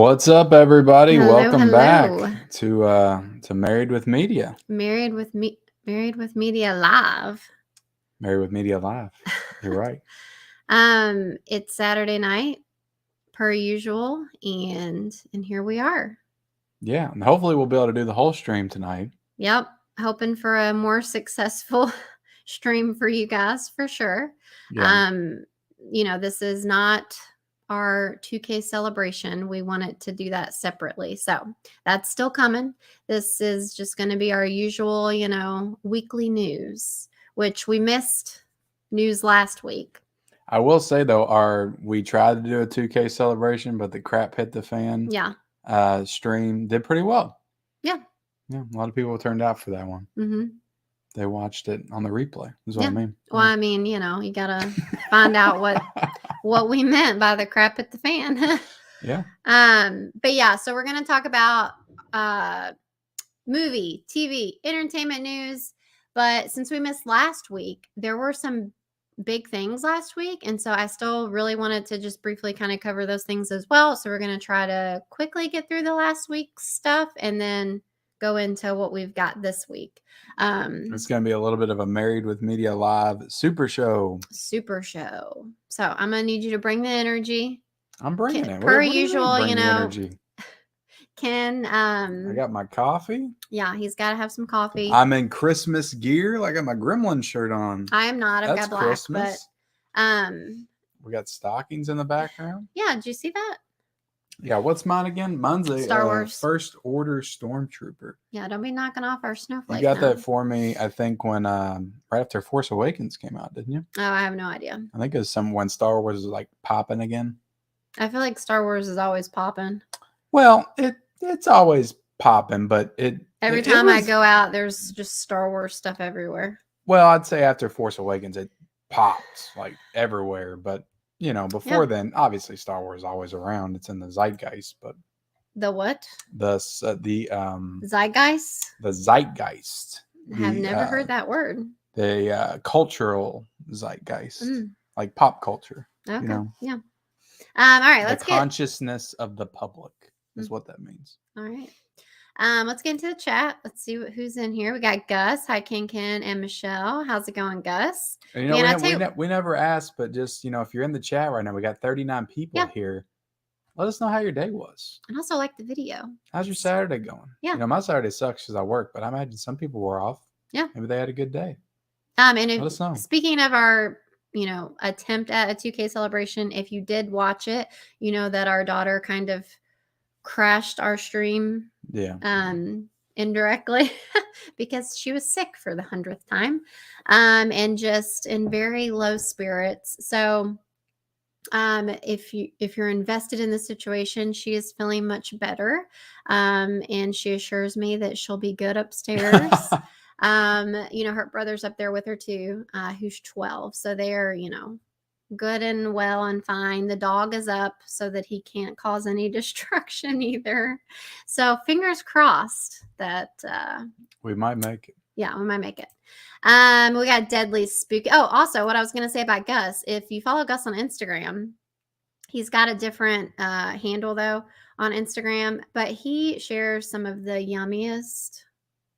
What's up, everybody? Hello, Welcome hello. back to Married with Media. Married with Media Live. Married with Media Live. You're right. It's Saturday night, per usual, and here we are. Yeah, and hopefully we'll be able to do the whole stream tonight. Yep, hoping for a more successful stream for you guys for sure. Yeah. This is not our 2K celebration. We wanted to do that separately. So that's still coming. This is just going to be our usual, weekly news, which we missed news last week. I will say though, we tried to do a 2K celebration, but the crap hit the fan. Yeah. Stream did pretty well. Yeah. Yeah, a lot of people turned out for that one. Mm-hmm. They watched it on the replay. Is what I mean. Well, I mean, you gotta find out what we meant by the crap at the fan. Yeah. But yeah, so we're gonna talk about movie, TV, entertainment news. But since we missed last week, there were some big things last week, and so I still really wanted to just briefly kind of cover those things as well. So we're gonna try to quickly get through the last week's stuff and then go into what we've got this week. It's going to be a little bit of a Married with Media Live super show. So I'm going to need you to bring the energy. I'm bringing it. Per usual, energy. Ken, I got my coffee. Yeah, he's got to have some coffee. I'm in Christmas gear. I got my Gremlin shirt on. I am not. I've got black, Christmas. But we got stockings in the background. Yeah, did you see that? Yeah, what's mine again? Mine's a Star Wars First Order Stormtrooper. Yeah, don't be knocking off our snowflake. You got that for me, I think, when right after Force Awakens came out, didn't you? Oh, I have no idea. I think it was when Star Wars was like popping again. I feel like Star Wars is always popping. Well, it's always popping, but every time I go out, there's just Star Wars stuff everywhere. Well, I'd say after Force Awakens, it popped like everywhere, but before then, obviously Star Wars is always around. It's in the zeitgeist, but the what? The zeitgeist. The zeitgeist. I have never heard that word. The cultural zeitgeist, like pop culture. Okay. Yeah. All right. Let's get consciousness of the public is what that means. All right. Let's get into the chat. Let's see who's in here. We got Gus. Hi, Ken and Michelle. How's it going, Gus? And, we never asked, but just, if you're in the chat right now, we got 39 people here. Let us know how your day was. And also like the video. How's your Saturday going? Yeah. My Saturday sucks because I work, but I imagine some people were off. Yeah. Maybe they had a good day. And let us know. Speaking of our, attempt at a 2K celebration, if you did watch it, you know that our daughter kind of crashed our stream. Yeah. Indirectly because she was sick for the 100th time and just in very low spirits. So if you're invested in the situation, she is feeling much better, and she assures me that she'll be good upstairs. Her brother's up there with her too, who's 12, so they're good and well and fine. The dog is up so that he can't cause any destruction either. So fingers crossed that we might make it. Yeah, we might make it. We got Deadly Spooky. Oh, also what I was going to say about Gus, if you follow Gus on Instagram, he's got a different handle though on Instagram, but he shares some of the yummiest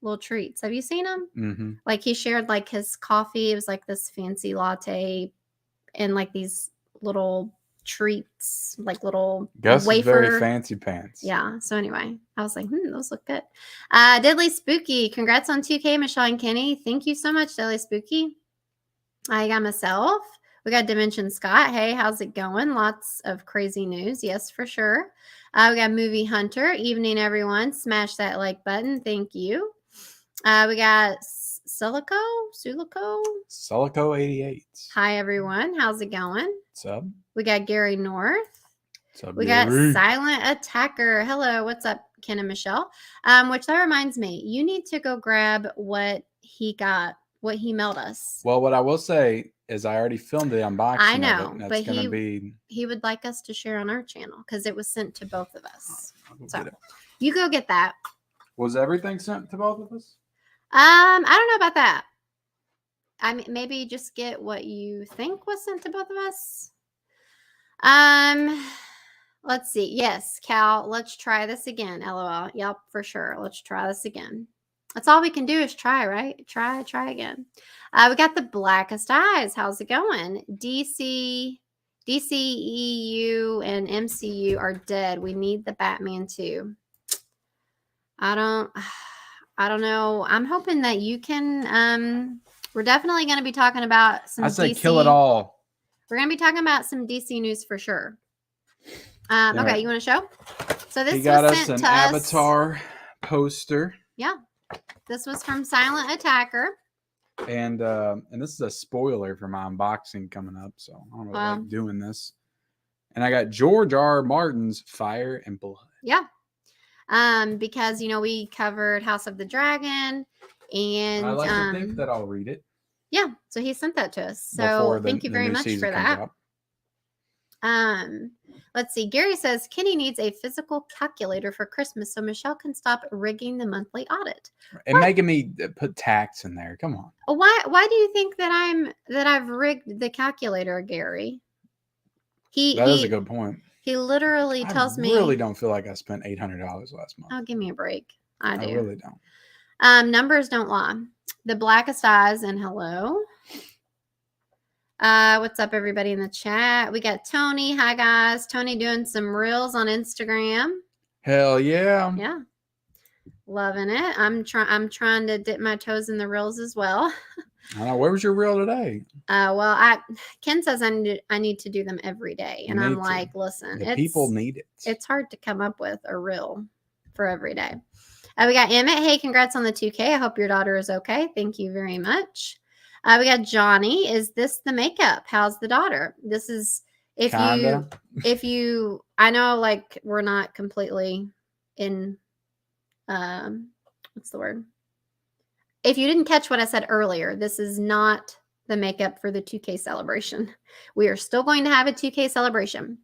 little treats. Have you seen him? Mm-hmm. Like he shared like his coffee. It was like this fancy latte and like these little treats, like little Gus wafer. Is very fancy pants. Yeah. So anyway, I was like, those look good. Deadly Spooky. Congrats on 2K, Michelle and Kenny. Thank you so much, Deadly Spooky. I got myself. We got Dimension Scott. Hey, how's it going? Lots of crazy news. Yes, for sure. We got Movie Hunter. Evening, everyone. Smash that like button. Thank you. We got Sulico 88. Hi everyone, how's it going? What's up? We got Gary North. What's up, we Gary? got Silent Attacker. Hello, what's up, Ken and Michelle? Which that reminds me, you need to go grab what he mailed us. Well, what I will say is I already filmed the unboxing. I know, of it, but he would like us to share on our channel because it was sent to both of us. So you go get that. Was everything sent to both of us? I don't know about that. I mean, maybe just get what you think was sent to both of us. Let's see. Yes, Cal, let's try this again. LOL. Yep, for sure. Let's try this again. That's all we can do is try, right? Try again. We got the blackest eyes. How's it going? DCEU and MCU are dead. We need the Batman too. I don't know. I'm hoping that you can. We're definitely going to be talking about some I say DC. kill it all. We're going to be talking about some DC news for sure. Okay, you want to show? So this he got was us sent an to Avatar poster. Yeah, this was from Silent Attacker. And this is a spoiler for my unboxing coming up, so I don't really like doing this. And I got George R. Martin's Fire and Blood. Yeah. Because we covered House of the Dragon, and I like to think that I'll read it. Yeah, so he sent that to us. So thank you very much for that. Let's see. Gary says Kenny needs a physical calculator for Christmas so Michelle can stop rigging the monthly audit. And making me put tax in there. Come on. Why do you think that I've rigged the calculator, Gary? That is a good point. He literally tells me. I really don't feel like I spent $800 last month. Oh, give me a break. I do. I really don't. Numbers don't lie. The blackest eyes and hello. What's up, everybody in the chat? We got Tony. Hi, guys. Tony doing some reels on Instagram. Hell yeah. Yeah. Loving it. I'm trying to dip my toes in the reels as well. I know. Where was your reel today? Ken says I need to do them every day. And I'm like, listen. People need it. It's hard to come up with a reel for every day. We got Emmett. Hey, congrats on the 2K. I hope your daughter is okay. Thank you very much. We got Johnny. Is this the makeup? How's the daughter? This is Kinda. I know like we're not completely in what's the word? If you didn't catch what I said earlier, this is not the makeup for the 2K celebration. We are still going to have a 2K celebration.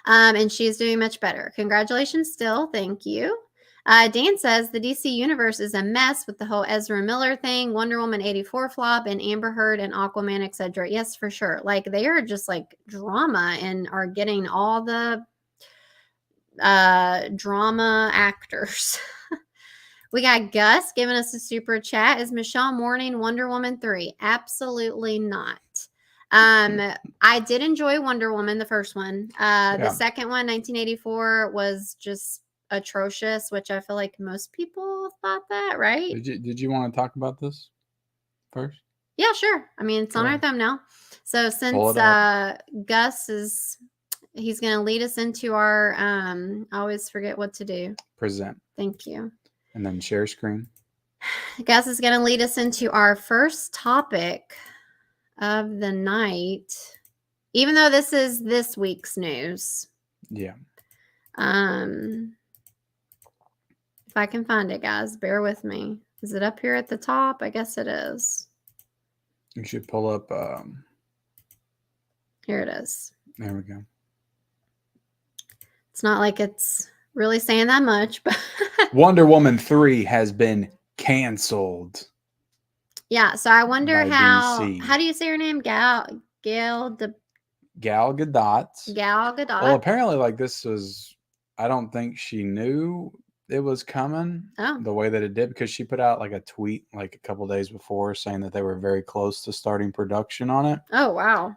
And she's doing much better. Congratulations still. Thank you. Dan says the DC universe is a mess with the whole Ezra Miller thing, Wonder Woman 84 flop, and Amber Heard and Aquaman, etc. Yes, for sure. Like they are just like drama and are getting all the drama actors. We got Gus giving us a super chat. Is Michelle mourning Wonder Woman 3? Absolutely not. I did enjoy Wonder Woman, the first one. The second one, 1984, was just atrocious, which I feel like most people thought that, right? Did you want to talk about this first? Yeah, sure. I mean, it's on our thumbnail. So since Gus he's going to lead us into our, I always forget what to do. Present. Thank you. And then share screen. Gus is going to lead us into our first topic of the night, even though this is this week's news. Yeah. If I can find it, guys, bear with me. Is it up here at the top? I guess it is. You should pull up. Here it is. There we go. It's not like it's really saying that much, but Wonder Woman 3 has been canceled. Yeah, so I wonder how DC. do you say her name? Gal Gadot. Gal Gadot. Well, apparently, like this was, I don't think she knew it was coming the way that it did, because she put out like a tweet like a couple days before saying that they were very close to starting production on it. Oh, wow.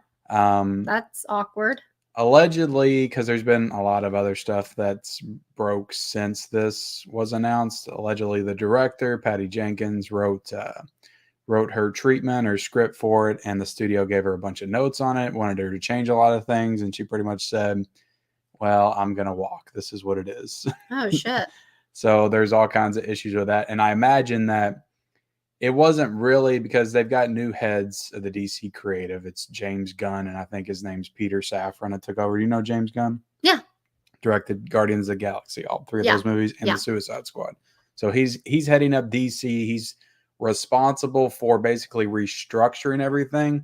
That's awkward. Allegedly, because there's been a lot of other stuff that's broke since this was announced. Allegedly, the director, Patty Jenkins, wrote her treatment or script for it, and the studio gave her a bunch of notes on it, wanted her to change a lot of things, and she pretty much said, well, I'm going to walk. This is what it is. Oh, shit. So there's all kinds of issues with that. And I imagine that it wasn't really, because they've got new heads of the DC creative. It's James Gunn, and I think his name's Peter Safran that took over. You know James Gunn? Yeah. Directed Guardians of the Galaxy, all three of those movies, and the Suicide Squad. So he's heading up DC. He's responsible for basically restructuring everything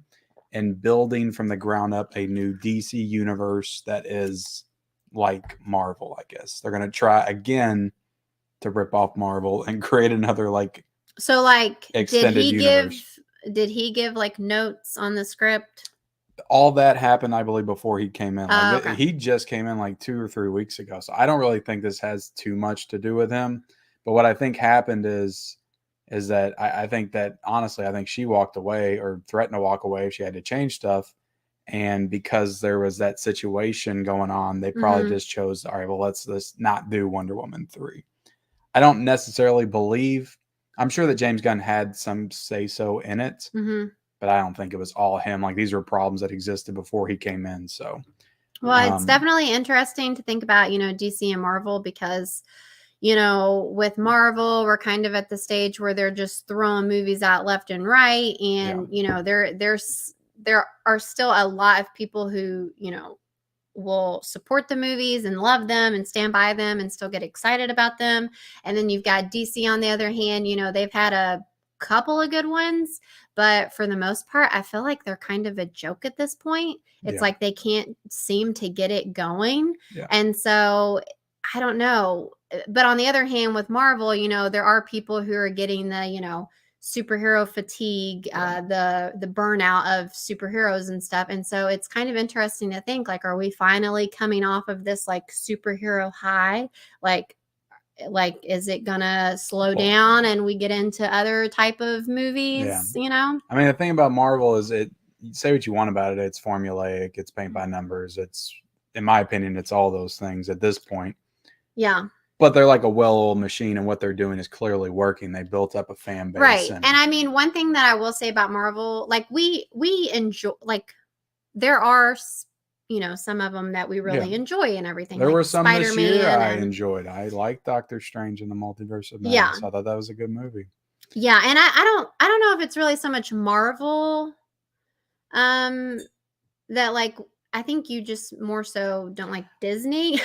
and building from the ground up a new DC universe that is like Marvel, I guess. They're going to try again to rip off Marvel and create another so like extended universe. Did he give like notes on the script? all that happened, I believe, before he came in. Like Okay. he just came in like 2 or 3 weeks ago, so I don't really think this has too much to do with him. But what I think happened is that I think that honestly, I think she walked away or threatened to walk away if she had to change stuff. And because there was that situation going on, they probably Mm-hmm. just chose, all right, well, let's not do Wonder Woman 3. I don't necessarily believe. I'm sure that James Gunn had some say so in it, Mm-hmm. but I don't think it was all him. Like these were problems that existed before he came in. So, Well, it's definitely interesting to think about, DC and Marvel because, with Marvel, we're kind of at the stage where they're just throwing movies out left and right. And, there are still a lot of people who, will support the movies and love them and stand by them and still get excited about them. And then you've got DC on the other hand, they've had a couple of good ones, but for the most part, I feel like they're kind of a joke at this point. It's like they can't seem to get it going. Yeah. And so I don't know. But on the other hand, with Marvel, there are people who are getting the, superhero fatigue, the burnout of superheroes and stuff. And so it's kind of interesting to think, like, are we finally coming off of this like superhero high? Like is it gonna slow down and we get into other type of movies? I mean, the thing about Marvel is you say what you want about it, it's formulaic, it's paint by numbers, it's, in my opinion, it's all those things at this point. Yeah. But they're like a well-oiled machine, and what they're doing is clearly working. They built up a fan base. Right. And I mean, one thing that I will say about Marvel, like we enjoy, like there are, some of them that we really enjoy and everything. There like were some this year I and enjoyed. I liked Doctor Strange in the Multiverse of Madness. Yeah. I thought that was a good movie. Yeah, and I don't know if it's really so much Marvel, that like I think you just more so don't like Disney.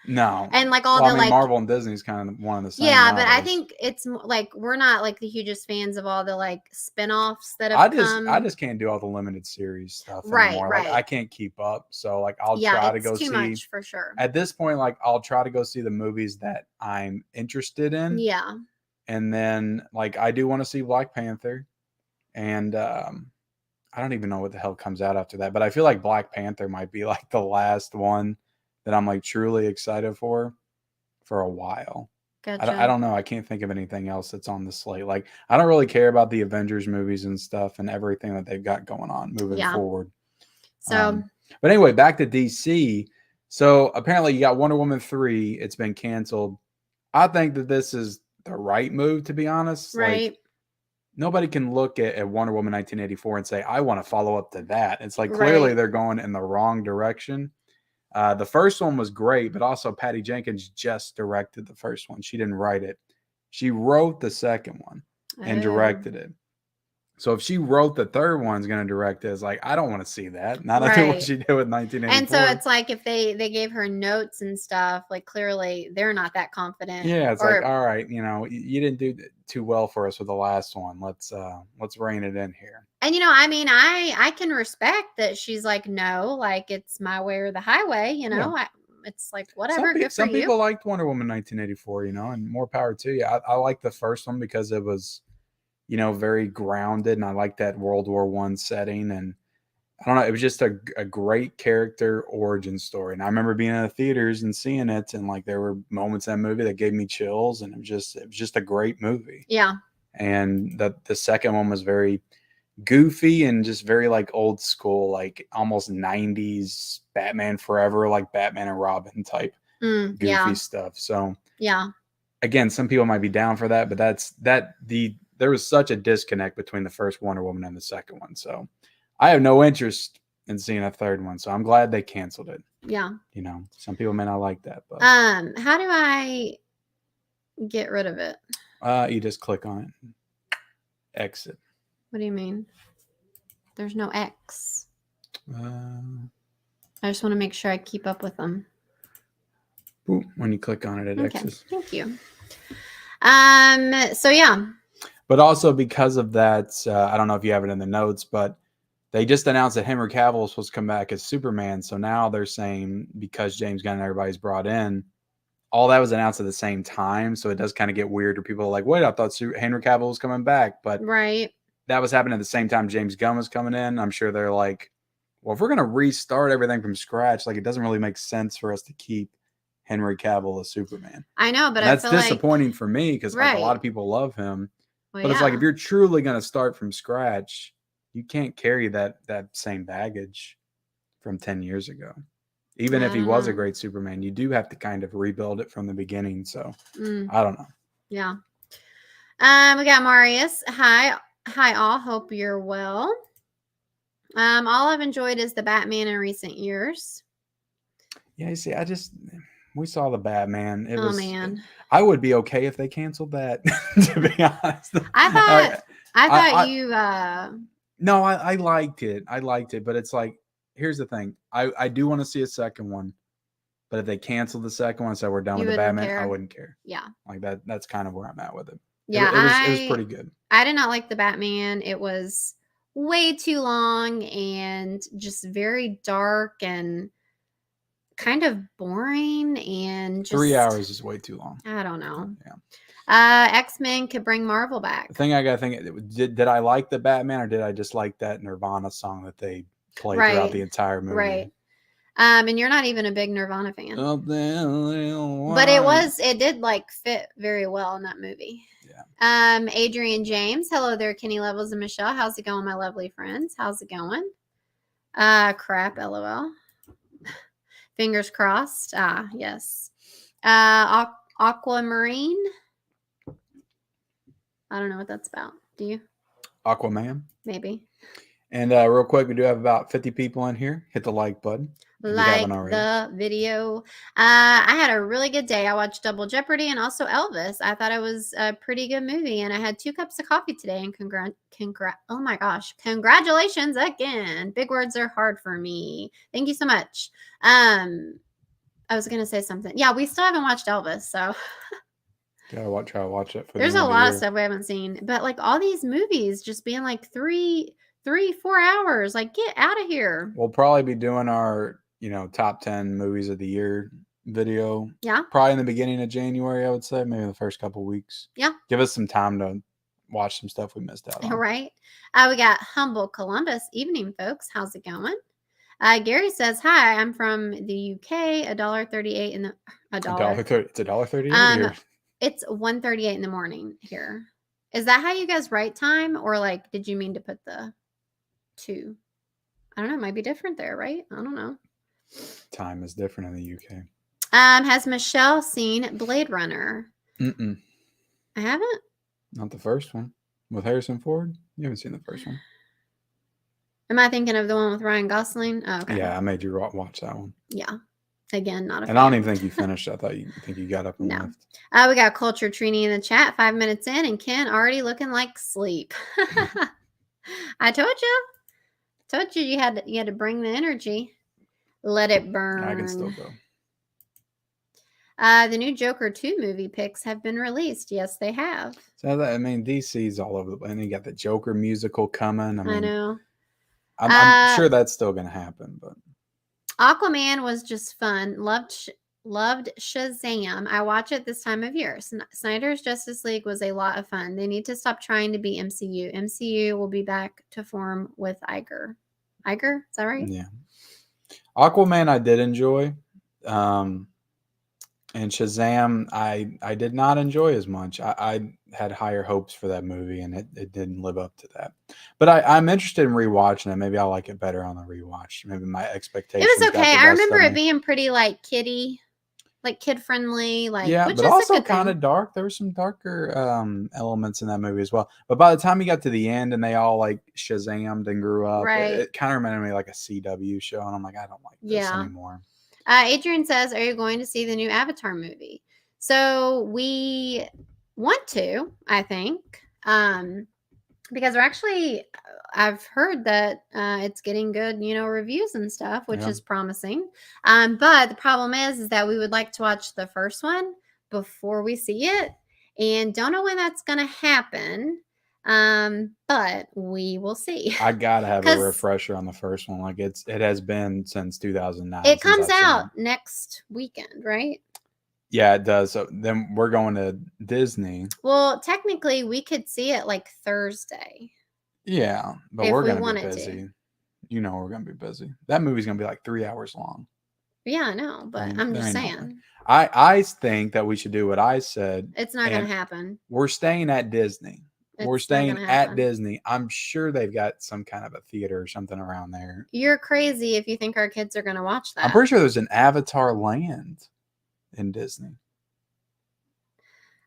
No. And like all the like Marvel and Disney's kind of one of the same. Yeah, but I think it's like we're not like the hugest fans of all the like spin-offs that have come. I just can't do all the limited series stuff Right, anymore. right. Like I can't keep up. So like I'll Yeah, try to it's go too see much for sure. At this point, like I'll try to go see the movies that I'm interested in. Yeah. And then like I do want to see Black Panther. And I don't even know what the hell comes out after that, but I feel like Black Panther might be like the last one that I'm like truly excited for a while. Gotcha. I don't know. I can't think of anything else that's on the slate. Like I don't really care about the Avengers movies and stuff and everything that they've got going on moving forward. So, but anyway, back to DC. So apparently you got Wonder Woman 3. It's been canceled. I think that this is the right move, to be honest. right. Like, nobody can look at Wonder Woman 1984 and say, I want to follow up to that. It's like clearly they're going in the wrong direction. The first one was great, but also Patty Jenkins just directed the first one. She didn't write it. She wrote the second one and directed it. So if she wrote the third one's going to direct it, it's like, I don't want to see that. Not after what she did with 1984. And so it's like if they gave her notes and stuff, like clearly they're not that confident. Yeah, it's like, all right, you didn't do too well for us with the last one. Let's rein it in here. And I mean, I can respect that she's like, no, like it's my way or the highway. It's like whatever. Some people liked Wonder Woman 1984, and more power to you. I like the first one because it was, very grounded, and I like that World War I setting, and I don't know, it was just a great character origin story. And I remember being in the theaters and seeing it, and like there were moments in that movie that gave me chills, and it was just a great movie. Yeah. And the second one was very goofy and just very like old school, like almost 90s Batman Forever, like Batman and Robin type goofy stuff. So again, some people might be down for that, but there was such a disconnect between the first Wonder Woman and the second one. So I have no interest in seeing a third one. So I'm glad they canceled it. Yeah. Some people may not like that, but how do I get rid of it? You just click on it. Exit. What do you mean? There's no X. I just want to make sure I keep up with them. When you click on it, it exits. Thank you. So yeah. But also because of that, I don't know if you have it in the notes, but they just announced that Henry Cavill is supposed to come back as Superman. So now they're saying because James Gunn and everybody's brought in, all that was announced at the same time. So it does kind of get weird where people are like, wait, I thought Henry Cavill was coming back. But that was happening at the same time James Gunn was coming in. I'm sure they're like, well, if we're gonna restart everything from scratch, like it doesn't really make sense for us to keep Henry Cavill as Superman. I know, but And I that's feel like disappointing for me because like a lot right. of people love him. Well, But it's like yeah. if you're truly gonna start from scratch, you can't carry that same baggage from 10 years ago. Even if I he don't was a know. great Superman, you do have to kind of rebuild it from the beginning. So Mm, I don't know. yeah. We got Marius. Hi all. Hope you're well. All I've enjoyed is the Batman in recent years. Yeah, you see, we saw the Batman. Oh man. I would be okay if they canceled that, to be honest. I thought I you no, I liked it. I liked it, but it's like, here's the thing. I do want to see a second one, but if they canceled the second one and said we're done you with the wouldn't Batman, I care. wouldn't care. Yeah. Like that's kind of where I'm at with it. Yeah, It was pretty good. I did not like the Batman. It was way too long and just very dark and kind of boring and just 3 hours is way too long. I don't know. Yeah. X-Men could bring Marvel back. The thing I gotta think, did I like the Batman or did I just like that Nirvana song that they played throughout the entire movie? Right. And you're not even a big Nirvana fan. Oh, but it did like fit very well in that movie. Yeah. Adrian James. Hello there, Kenny Levels and Michelle. How's it going, my lovely friends? How's it going? Crap, LOL. Fingers crossed. Yes. Aquamarine. I don't know what that's about. Do you? Aquaman. Maybe. And real quick, we do have about 50 people in here. Hit the like button. Like the video. I had a really good day. I watched Double Jeopardy and also Elvis. I thought it was a pretty good movie, and I had 2 cups of coffee today. And oh my gosh, congratulations again. Big words are hard for me. Thank you so much. I was gonna say something. Yeah, we still haven't watched Elvis, so try to watch it. There's a lot of stuff we haven't seen, but like all these movies just being like 3, 4 hours. Like, get out of here. We'll probably be doing our top 10 movies of the year video. Yeah. Probably in the beginning of January, I would say, maybe the first couple weeks. Yeah. Give us some time to watch some stuff we missed out on. Right. We got Humble Columbus. Evening, folks. How's it going? Gary says, "Hi, I'm from the UK. $1.38 in the $1. It's $1.38 here. It's 1:38 in the morning here. Is that how you guys write time, or like did you mean to put the 2? I don't know. It might be different there, right? I don't know. Time is different in the UK. Has Michelle seen Blade Runner? Mm-mm. I haven't. Not the first one with Harrison Ford. You haven't seen the first one. Am I thinking of the one with Ryan Gosling? Oh, okay. Yeah, I made you watch that one. Yeah. Again, not a fan. And I don't even think you finished. I thought you got up and left. We got Culture Trini in the chat. 5 minutes in, and Ken already looking like sleep. I told you you had to bring the energy. Let it burn. I can still go. The new Joker 2 movie pics have been released. Yes, they have. So DC's all over the place. And you got the Joker musical coming. I know. I'm sure that's still going to happen, but Aquaman was just fun. Loved Shazam. I watch it this time of year. Snyder's Justice League was a lot of fun. They need to stop trying to be MCU. MCU will be back to form with Iger. Iger? Is that right? Yeah. Aquaman I did enjoy. And Shazam I did not enjoy as much. I had higher hopes for that movie, and it didn't live up to that. But I'm interested in rewatching it. Maybe I'll like it better on the rewatch. Maybe my expectations. It was okay. I remember it being pretty like kiddie, like kid friendly. Like, yeah, which but is also kind of dark. There were some darker elements in that movie as well. But by the time you got to the end and they all like Shazammed and grew up, right. it kind of reminded me like a CW show, and I'm like, I don't like this anymore. Adrian says, "Are you going to see the new Avatar movie?" So we want to, I think, because I've heard that it's getting good, reviews and stuff, which is promising. But the problem is that we would like to watch the first one before we see it, and don't know when that's going to happen. But we will see. I gotta have a refresher on the first one. Like it has been since 2009. It comes out next weekend, right? Yeah, it does. So then we're going to Disney. Well, technically, we could see it like Thursday. Yeah, but we're gonna be busy. You know we're gonna be busy. That movie's gonna be like 3 hours long. Yeah, I know, but I'm There just ain't no way. saying. I think that we should do what I said. It's not going to happen. We're staying at Disney. We're It's not staying gonna at happen. Disney. I'm sure they've got some kind of a theater or something around there. You're crazy if you think our kids are going to watch that. I'm pretty sure there's an Avatar land in Disney.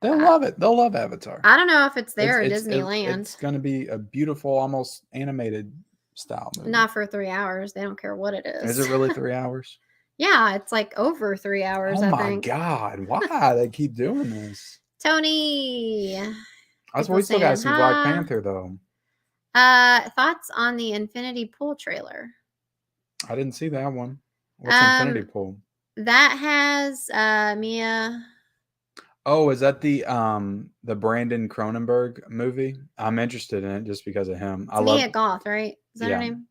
They'll love it. They'll love Avatar. I don't know if it's there or Disneyland. It's going to be a beautiful, almost animated style movie. Not for 3 hours. They don't care what it is. Is it really 3 hours? Yeah, it's like over 3 hours, I think. Oh my God. Why they keep doing this? Tony. We still got to see Black Panther, though. Thoughts on the Infinity Pool trailer? I didn't see that one. What's Infinity Pool? That has Mia. Oh, is that the Brandon Cronenberg movie? I'm interested in it just because of him. It's Mia Goth, right? Is that her name?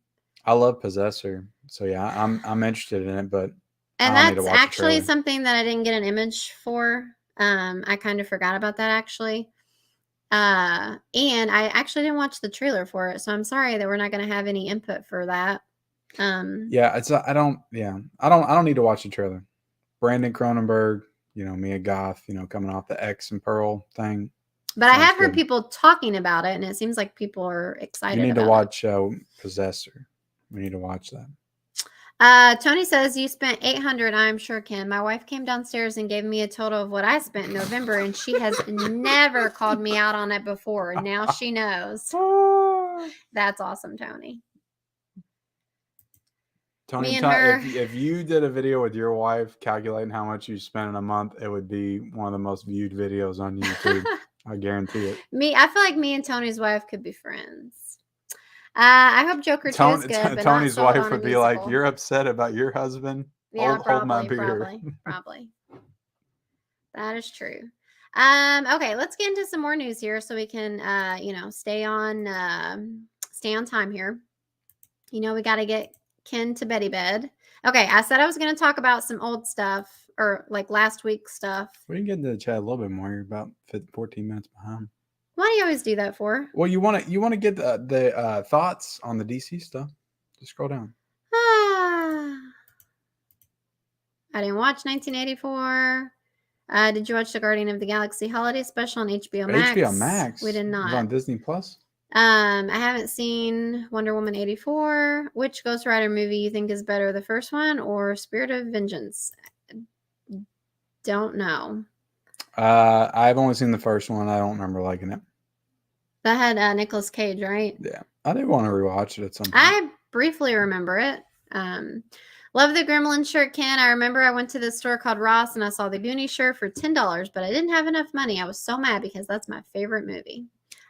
I love Possessor, so yeah, I'm interested in it, but and that's actually something that I didn't get an image for. I kind of forgot about that actually, and I actually didn't watch the trailer for it, so I'm sorry that we're not going to have any input for that. Yeah, I don't need to watch the trailer. Brandon Cronenberg. Mia Goth, coming off the X and Pearl thing. But I have heard people talking about it, and it seems like people are excited. You need to watch Possessor. We need to watch that. Tony says you spent $800. I'm sure, Ken. My wife came downstairs and gave me a total of what I spent in November, and she has never called me out on it before. And now she knows. That's awesome, Tony. Tony, if you did a video with your wife calculating how much you spent in a month, it would be one of the most viewed videos on YouTube. I guarantee it. I feel like me and Tony's wife could be friends. I hope Joker 2 is good. But Tony's wife would be like, "You're upset about your husband? Yeah, hold my beer." Probably. That is true. Okay, let's get into some more news here so we can, stay on time here. We got to get Ken to Betty bed. Okay, I said I was going to talk about some old stuff or like last week's stuff. We can get into the chat a little bit more. You're about 14 minutes behind. Why do you always do that for? Well, you want to get the thoughts on the DC stuff. Just scroll down. I didn't watch 1984. Did you watch the Guardian of the Galaxy Holiday Special on HBO Max? HBO Max. We did not. It's on Disney Plus. I haven't seen Wonder Woman 84. Which Ghost Rider movie you think is better, the first one or Spirit of Vengeance? Don't know. I've only seen the first one. I don't remember liking it. That had Nicolas Cage, right? Yeah. I did want to rewatch it at some point. I briefly remember it. Love the Gremlin shirt, Ken. I remember I went to this store called Ross and I saw the Goonies shirt for $10, but I didn't have enough money. I was so mad because that's my favorite movie.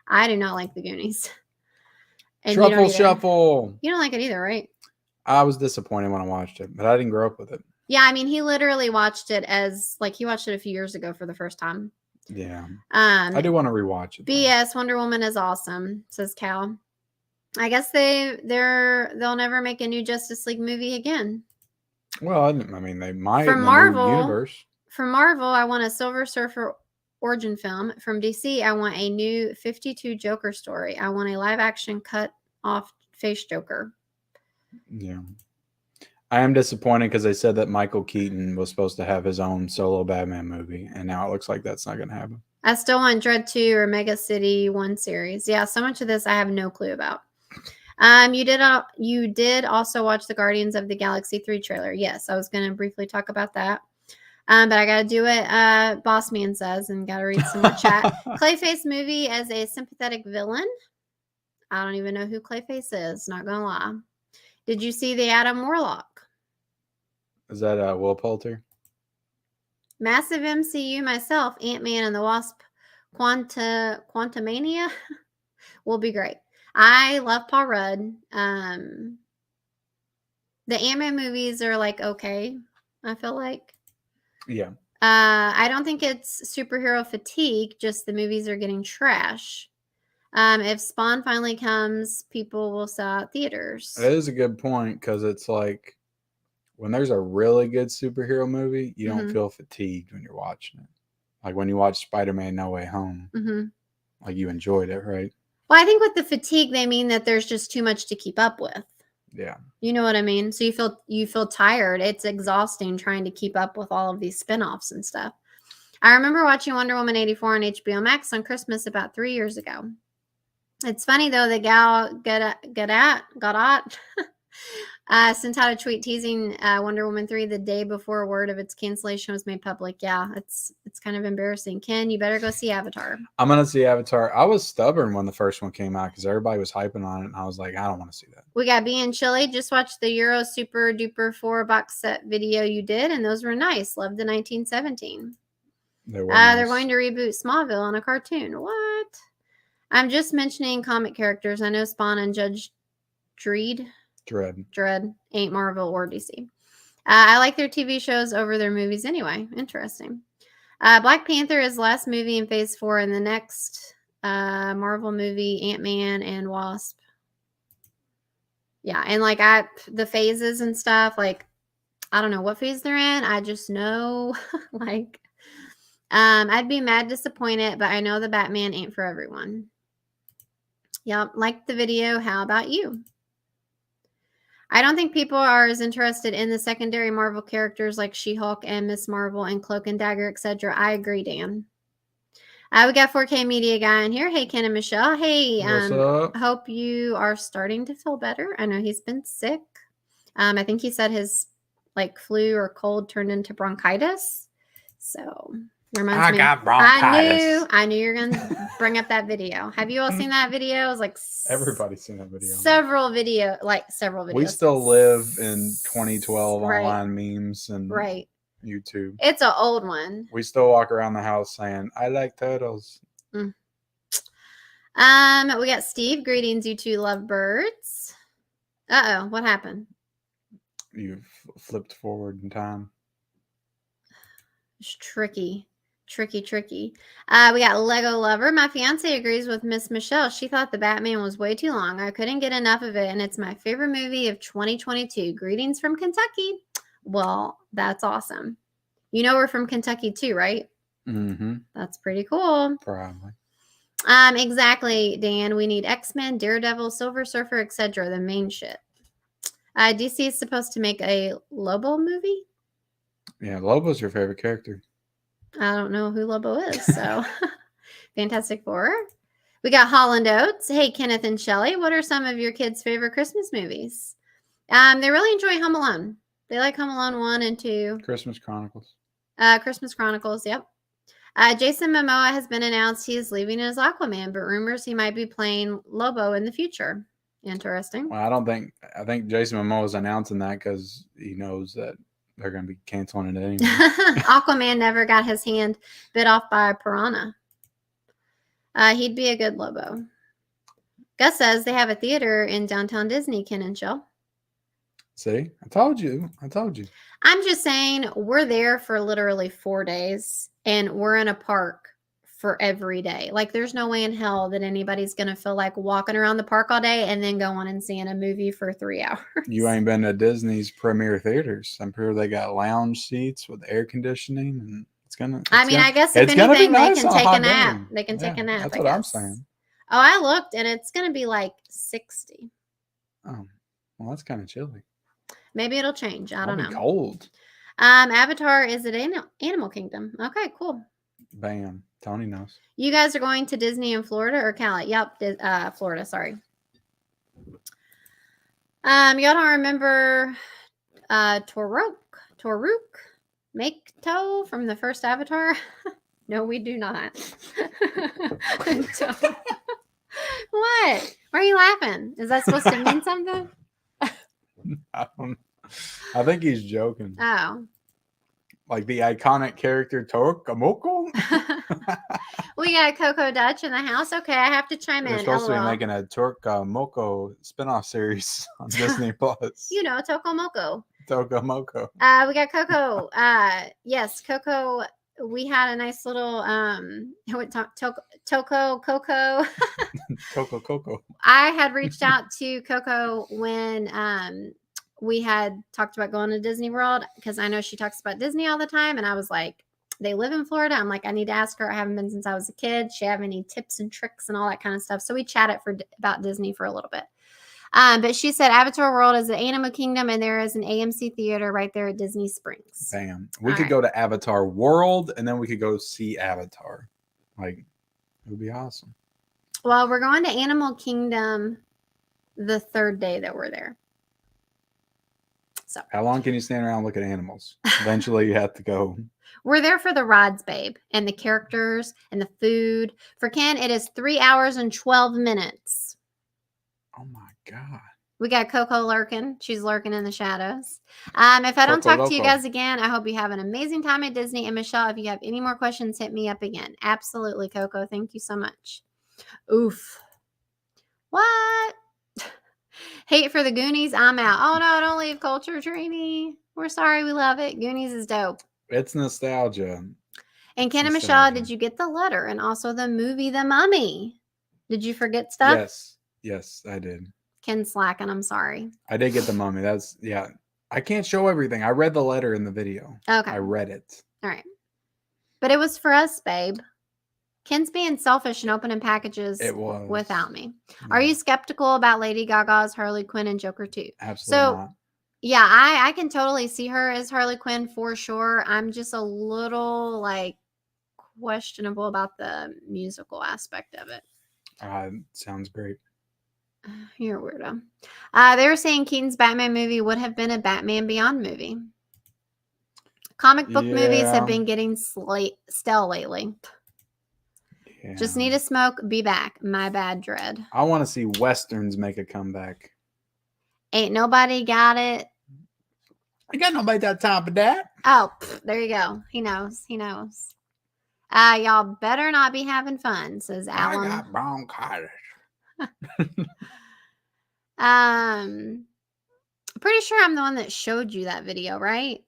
I do not like the Goonies. And Truffle Shuffle. You don't like it either, right? I was disappointed when I watched it, but I didn't grow up with it. Yeah, I mean, he literally watched it he watched it a few years ago for the first time. Yeah. I do want to rewatch it. BS, Wonder Woman is awesome, says Cal. I guess they'll never make a new Justice League movie again. Well, I mean, they might from in the Marvel new universe. From Marvel, I want a Silver Surfer origin film. From DC, I want a new 52 Joker story. I want a live action cut off face Joker. Yeah. I am disappointed because they said that Michael Keaton was supposed to have his own solo Batman movie, and now it looks like that's not going to happen. I still want Dread 2 or Mega City 1 series. Yeah, so much of this I have no clue about. You did also watch the Guardians of the Galaxy 3 trailer. Yes, I was going to briefly talk about that. But I got to do it, Boss Man says, and got to read some more chat. Clayface movie as a sympathetic villain. I don't even know who Clayface is, not going to lie. Did you see the Adam Warlock? Is that Will Poulter? Massive MCU myself, Ant-Man and the Wasp Quantumania will be great. I love Paul Rudd. The Ant-Man movies are like okay, I feel like. Yeah. I don't think it's superhero fatigue, just the movies are getting trash. If Spawn finally comes, people will sell out theaters. That is a good point because it's like when there's a really good superhero movie, you don't feel fatigued when you're watching it. Like when you watch Spider-Man No Way Home. Mm-hmm. Like you enjoyed it, right? Well, I think with the fatigue, they mean that there's just too much to keep up with. Yeah. You know what I mean? So you feel tired. It's exhausting trying to keep up with all of these spin-offs and stuff. I remember watching Wonder Woman 84 on HBO Max on Christmas about 3 years ago. It's funny though, the gal Gadot sent out a tweet teasing Wonder Woman 3 the day before word of its cancellation was made public. Yeah, it's kind of embarrassing. Ken, you better go see Avatar. I'm gonna see Avatar. I was stubborn when the first one came out because everybody was hyping on it, and I was like, I don't want to see that. We got B and Chili. Just watched the Euro Super Duper 4 box set video you did, and those were nice. Loved the 1917. They were nice. They're going to reboot Smallville on a cartoon. What? I'm just mentioning comic characters. I know Spawn and Judge Dredd ain't Marvel or DC. I like their TV shows over their movies anyway. Interesting. Black Panther is the last movie in Phase 4, and the next Marvel movie, Ant-Man and Wasp. Yeah, and like the phases and stuff, like I don't know what phase they're in. I just know like I'd be mad disappointed, but I know the Batman ain't for everyone. Yep, like the video. How about you? I don't think people are as interested in the secondary Marvel characters like She-Hulk and Miss Marvel and Cloak and Dagger, etc. I agree, Dan. We got 4K Media Guy in here. Hey, Ken and Michelle. Hey, What's up? hope you are starting to feel better. I know he's been sick. I think he said his like flu or cold turned into bronchitis. So reminds me. Got bronchitis. I knew you were gonna bring up that video. Have you all seen that video? It was like Everybody's seen that video. Several videos. We still live in 2012 online memes and right. YouTube. It's an old one. We still walk around the house saying, I like turtles. We got Steve. Greetings, you two lovebirds. Uh-oh, what happened? You flipped forward in time. It's tricky. We got Lego Lover. My fiance agrees with Miss Michelle. She thought the Batman was way too long. I couldn't get enough of it, and it's my favorite movie of 2022. Greetings from Kentucky. Well, that's awesome. You know we're from Kentucky too, right? Mm-hmm. That's pretty cool. Probably. Exactly, Dan. We need X-Men, Daredevil, Silver Surfer, etc. The main shit. DC is supposed to make a Lobo movie. Yeah, Lobo's your favorite character. I don't know who Lobo is, so Fantastic Four. We got Holland Oates. Hey, Kenneth and Shelley, what are some of your kids' favorite Christmas movies? They really enjoy Home Alone. They like Home Alone 1 and 2. Christmas Chronicles. Yep. Jason Momoa has been announced he is leaving as Aquaman, but rumors he might be playing Lobo in the future. Interesting. Well, I think Jason Momoa is announcing that because he knows that they're going to be canceling it anyway. Aquaman never got his hand bit off by a piranha. He'd be a good Lobo. Gus says they have a theater in downtown Disney, Ken and Shell. See, I told you. I'm just saying we're there for literally 4 days and we're in a park for every day. Like there's no way in hell that anybody's going to feel like walking around the park all day and then going and seeing a movie for 3 hours. You ain't been to Disney's premier theaters. I'm sure they got lounge seats with air conditioning and I guess if anything, nice they can take a nap. Day. They can take a nap. That's what I'm saying. Oh, I looked and it's going to be like 60. Oh, well, that's kind of chilly. Maybe it'll change. I don't know. Cold. Avatar is at Animal Kingdom. Okay, cool. Bam. Tony knows. You guys are going to Disney in Florida or Cali? Yep, Florida. Sorry. Y'all don't remember Toruk Makto from the first Avatar? No, we do not. What? Why are you laughing? Is that supposed to mean something? I don't know. I think he's joking. Oh. Like the iconic character Torkamoko? We got Coco Dutch in the house. Okay, I have to chime in. They're supposed to be making a Torkamoko spinoff series on Disney Plus. You know, Tokomoko. Tokomoko. We got Coco. Yes, Coco. We had a nice little Coco. Coco. I had reached out to Coco when we had talked about going to Disney World because I know she talks about Disney all the time. And I was like, they live in Florida. I'm like, I need to ask her. I haven't been since I was a kid. She have any tips and tricks and all that kind of stuff. So we chatted about Disney for a little bit. But she said Avatar World is the Animal Kingdom, and there is an AMC theater right there at Disney Springs. Bam. We could go to Avatar World, and then we could go see Avatar. Like, it would be awesome. Well, we're going to Animal Kingdom the third day that we're there. So how long can you stand around and look at animals? Eventually, you have to go. We're there for the rides, babe, and the characters and the food. For Ken, it is 3 hours and 12 minutes. Oh my God. We got Coco lurking. She's lurking in the shadows. If I don't talk to you guys again, I hope you have an amazing time at Disney. And Michelle, if you have any more questions, hit me up again. Absolutely, Coco. Thank you so much. Oof. What? Hate for the Goonies. I'm out. Oh, no, don't leave Culture Trini. We're sorry. We love it. Goonies is dope. It's nostalgia. And Ken and Michelle, did you get the letter? And also the movie, The Mummy. Did you forget stuff? Yes. Yes, I did. Ken slacking. I'm sorry. I did get The Mummy. That's, yeah. I can't show everything. I read the letter in the video. Okay. I read it. All right. But it was for us, babe. Ken's being selfish and opening packages without me. Yeah. Are you skeptical about Lady Gaga's Harley Quinn and Joker 2? Absolutely not. Yeah, I can totally see her as Harley Quinn for sure. I'm just a little like questionable about the musical aspect of it. Sounds great. You're a weirdo. They were saying Keaton's Batman movie would have been a Batman Beyond movie. Comic book movies have been getting stale lately. Yeah. Just need a smoke, be back. My bad, Dread. I want to see Westerns make a comeback. Ain't nobody got it. I got nobody got time for that. Oh, there you go. He knows. He knows. Y'all better not be having fun, says Alan. I got bronchitis. Pretty sure I'm the one that showed you that video, right?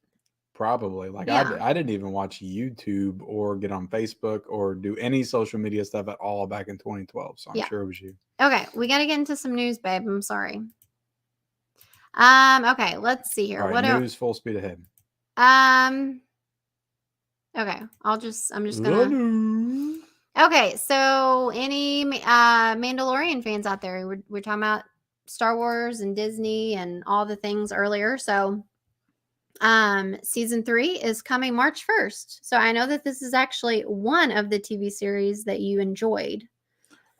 Probably. Like, yeah. I didn't even watch YouTube or get on Facebook or do any social media stuff at all back in 2012. So I'm sure it was you. Okay, we got to get into some news, babe. I'm sorry. Okay, let's see here. All right, what news full speed ahead. Okay, I'm just gonna. Okay, so any Mandalorian fans out there? We're talking about Star Wars and Disney and all the things earlier. So, season 3 is coming March 1st. So I know that this is actually one of the TV series that you enjoyed.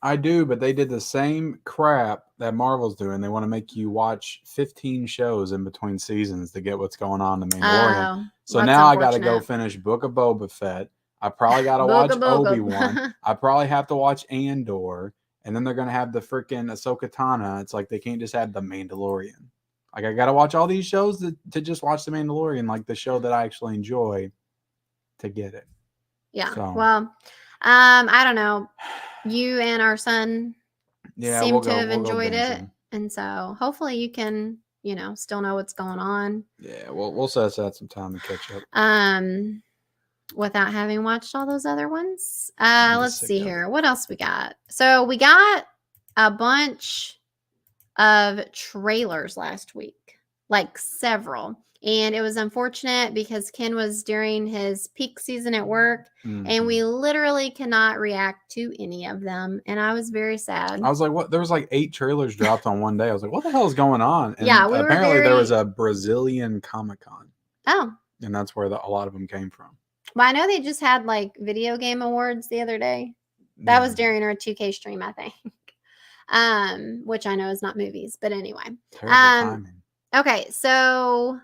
I do, but they did the same crap that Marvel's doing. They want to make you watch 15 shows in between seasons to get what's going on in The Mandalorian. So now I got to go finish Book of Boba Fett. I probably got to watch Obi-Wan. I probably have to watch Andor. And then they're going to have the freaking Ahsoka Tano. It's like they can't just add The Mandalorian. Like, I got to watch all these shows to just watch The Mandalorian, like the show that I actually enjoy, to get it. Yeah. So. Well, I don't know. You and our son seem to have enjoyed it. And so hopefully you can, still know what's going on. Yeah, we'll set aside some time to catch up. Without having watched all those other ones. Let's see here. What else we got? So we got a bunch of trailers last week, like several. And it was unfortunate because Ken was during his peak season at work, and we literally cannot react to any of them. And I was very sad. I was like, what? There was like 8 trailers dropped on one day. I was like, what the hell is going on? And yeah, apparently there was a Brazilian Comic-Con. Oh. And that's where a lot of them came from. Well, I know they just had like video game awards the other day. That was during our 2K stream, I think. Which I know is not movies, but anyway. Terrible timing. Okay, so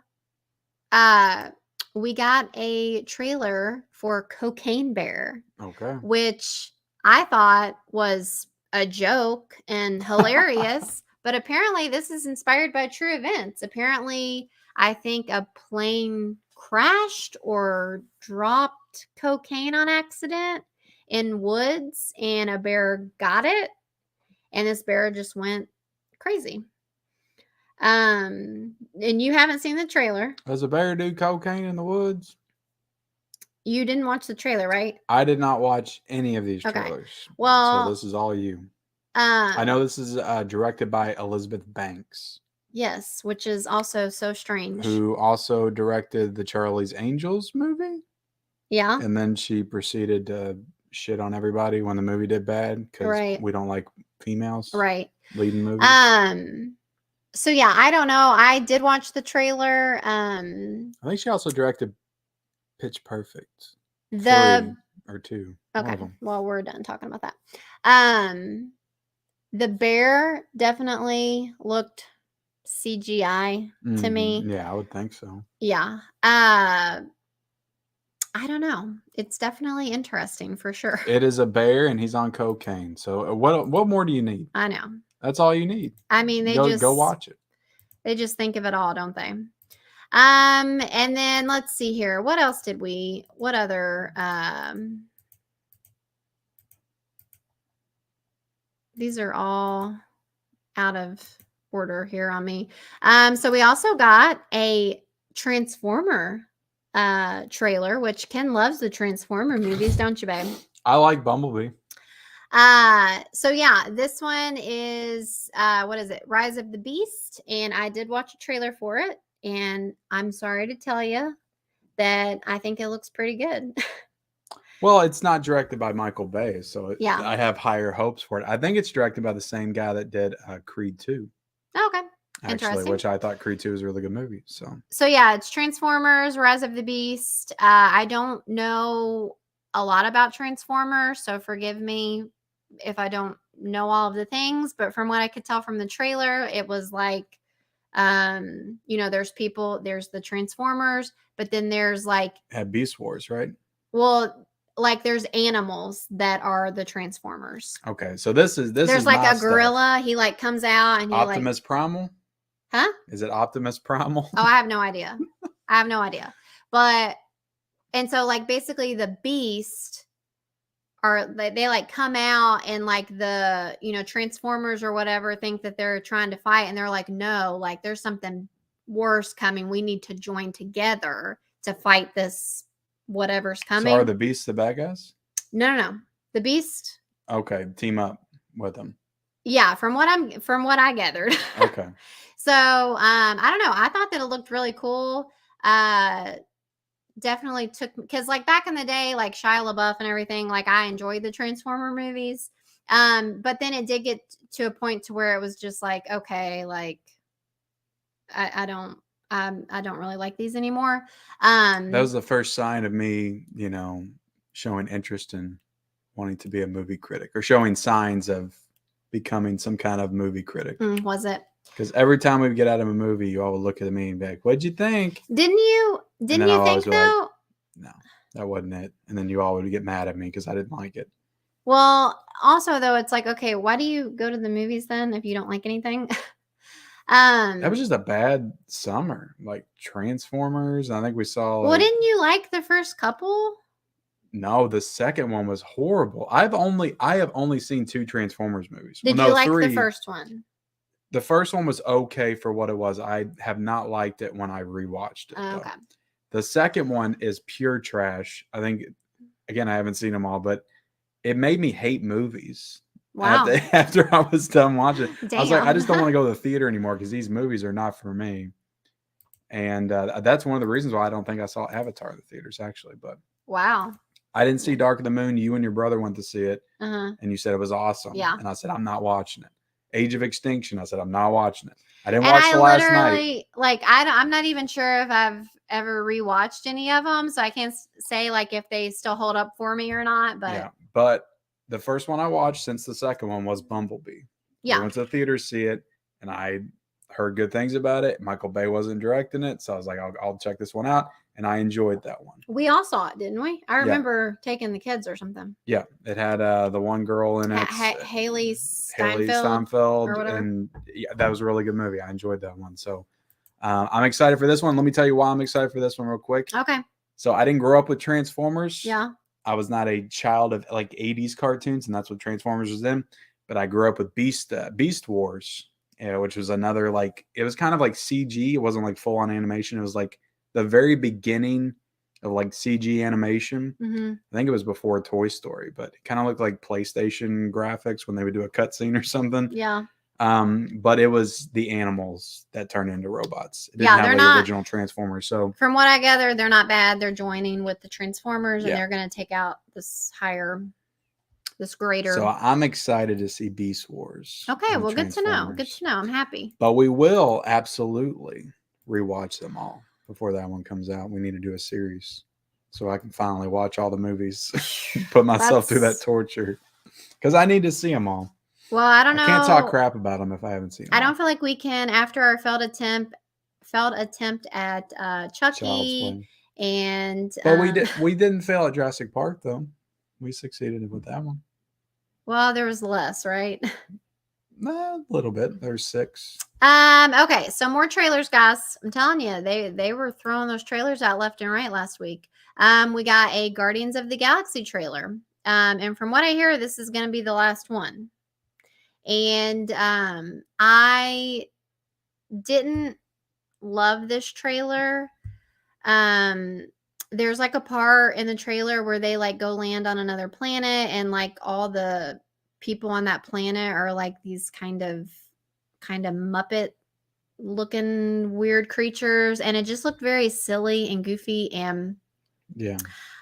we got a trailer for Cocaine Bear. Okay. Which I thought was a joke and hilarious, but apparently this is inspired by true events. Apparently, I think a plane crashed or dropped cocaine on accident in woods, and a bear got it, and this bear just went crazy. And you haven't seen the trailer. Does a bear do cocaine in the woods? You didn't watch the trailer, right? I did not watch any of these trailers. Well, so this is all you. I know this is directed by Elizabeth Banks. Yes, which is also so strange. Who also directed the Charlie's Angels movie. Yeah. And then she proceeded to shit on everybody when the movie did bad because we don't like females. Right. Leading movies. So yeah, I don't know. I did watch the trailer. I think she also directed Pitch Perfect The 3 or 2, one okay. of them. Well, we're done talking about that. The bear definitely looked CGI to me. Yeah, I would think so. Yeah. I don't know. It's definitely interesting for sure. It is a bear, and he's on cocaine. So what more do you need? I know. That's all you need. I mean, Go watch it. they just think of it all, don't they? And then let's see here. What else did we? What other? These are all out of order here on me. So we also got a Transformer trailer, which Ken loves the Transformer movies, don't you, babe? I like Bumblebee. So yeah, this one is what is it? Rise of the Beast, and I did watch a trailer for it, and I'm sorry to tell you that I think it looks pretty good. Well, it's not directed by Michael Bay, so Yeah. I have higher hopes for it. I think it's directed by the same guy that did Creed 2. Okay. Actually, Interesting. which I thought Creed 2 was a really good movie. So yeah, it's Transformers, Rise of the Beast. I don't know a lot about Transformers, so forgive me if I don't know all of the things, but from what I could tell from the trailer, it was like there's the Transformers, but then there's like had Beast Wars, right? well, like there's animals that are the Transformers. Okay, so this There's is like my a gorilla, stuff. he like comes out and he Optimus Primal? Huh? Is it Optimus Primal? Oh, I have no idea. I have no idea. But and so like basically the beast are they like come out and like the Transformers or whatever think that they're trying to fight and they're like no, like there's something worse coming. We need to join together to fight this whatever's coming. So are the beasts the bad guys? No. The beast. Okay, team up with them. Yeah, from what I gathered. Okay. So I don't know. I thought that it looked really cool. Definitely took because like back in the day, like Shia LaBeouf and everything, like I enjoyed the Transformer movies. But then it did get to a point to where it was just like, okay, like I don't really like these anymore. That was the first sign of me, showing interest in wanting to be a movie critic or showing signs of becoming some kind of movie critic. Was it? Because every time we would get out of a movie, you all would look at me and be like, "What'd you think?" Didn't you think though? No, that wasn't it. And then you all would get mad at me because I didn't like it. Well, also though, it's like, okay, why do you go to the movies then if you don't like anything? That was just a bad summer. Like Transformers. I think we saw. Well, didn't you like the first couple? No, the second one was horrible. I have only seen 2 Transformers movies. Did you like 3. The first one? The first one was okay for what it was. I have not liked it when I rewatched it. Okay. The second one is pure trash. I think, again, I haven't seen them all, but it made me hate movies. Wow. After I was done watching it. Damn. I was like, I just don't want to go to the theater anymore because these movies are not for me. And that's one of the reasons why I don't think I saw Avatar in the theaters, actually. But wow. I didn't see Dark of the Moon. You and your brother went to see it, and you said it was awesome. Yeah. And I said, I'm not watching it. Age of Extinction, I said, I'm not watching it. I didn't watch the last night. Like, I'm not even sure if I've ever rewatched any of them, so I can't say like if they still hold up for me or not. But yeah, but the first one I watched since the second one was Bumblebee. Yeah, I went to the theater to see it, and I heard good things about it. Michael Bay wasn't directing it, so I was like, I'll check this one out, and I enjoyed that one. We all saw it, didn't we? I remember taking the kids or something. Yeah, it had the one girl in it, Haley Steinfeld, or whatever. And yeah, that was a really good movie. I enjoyed that one. So I'm excited for this one. Let me tell you why I'm excited for this one real quick. Okay. So I didn't grow up with Transformers. Yeah. I was not a child of like 80s cartoons, and that's what Transformers was in. But I grew up with Beast Wars, which was another it was kind of like CG. It wasn't like full on animation. It was like the very beginning of like CG animation. Mm-hmm. I think it was before Toy Story, but it kind of looked like PlayStation graphics when they would do a cutscene or something. Yeah. But it was the animals that turned into robots. It didn't have they're the not original Transformers. So from what I gather, they're not bad. They're joining with the Transformers, and they're going to take out this higher this greater. So I'm excited to see Beast Wars. Okay, and well, good to know. Good Transformers. to know. I'm happy. But we will absolutely rewatch them all before that one comes out. We need to do a series so I can finally watch all the movies, put myself through that torture because I need to see them all. Well, I don't know. I can't talk crap about them if I haven't seen them. I don't feel like we can, after our failed attempt at Chucky, and but we didn't fail at Jurassic Park though. We succeeded with that one. Well, there was less, right? A little bit. There's 6. Okay, so more trailers, guys. I'm telling you, they were throwing those trailers out left and right last week. We got a Guardians of the Galaxy trailer. And from what I hear, this is going to be the last one. And I didn't love this trailer. There's like a part in the trailer where they like go land on another planet, and like all the people on that planet are like these kind of Muppet looking weird creatures, and it just looked very silly and goofy. And yeah,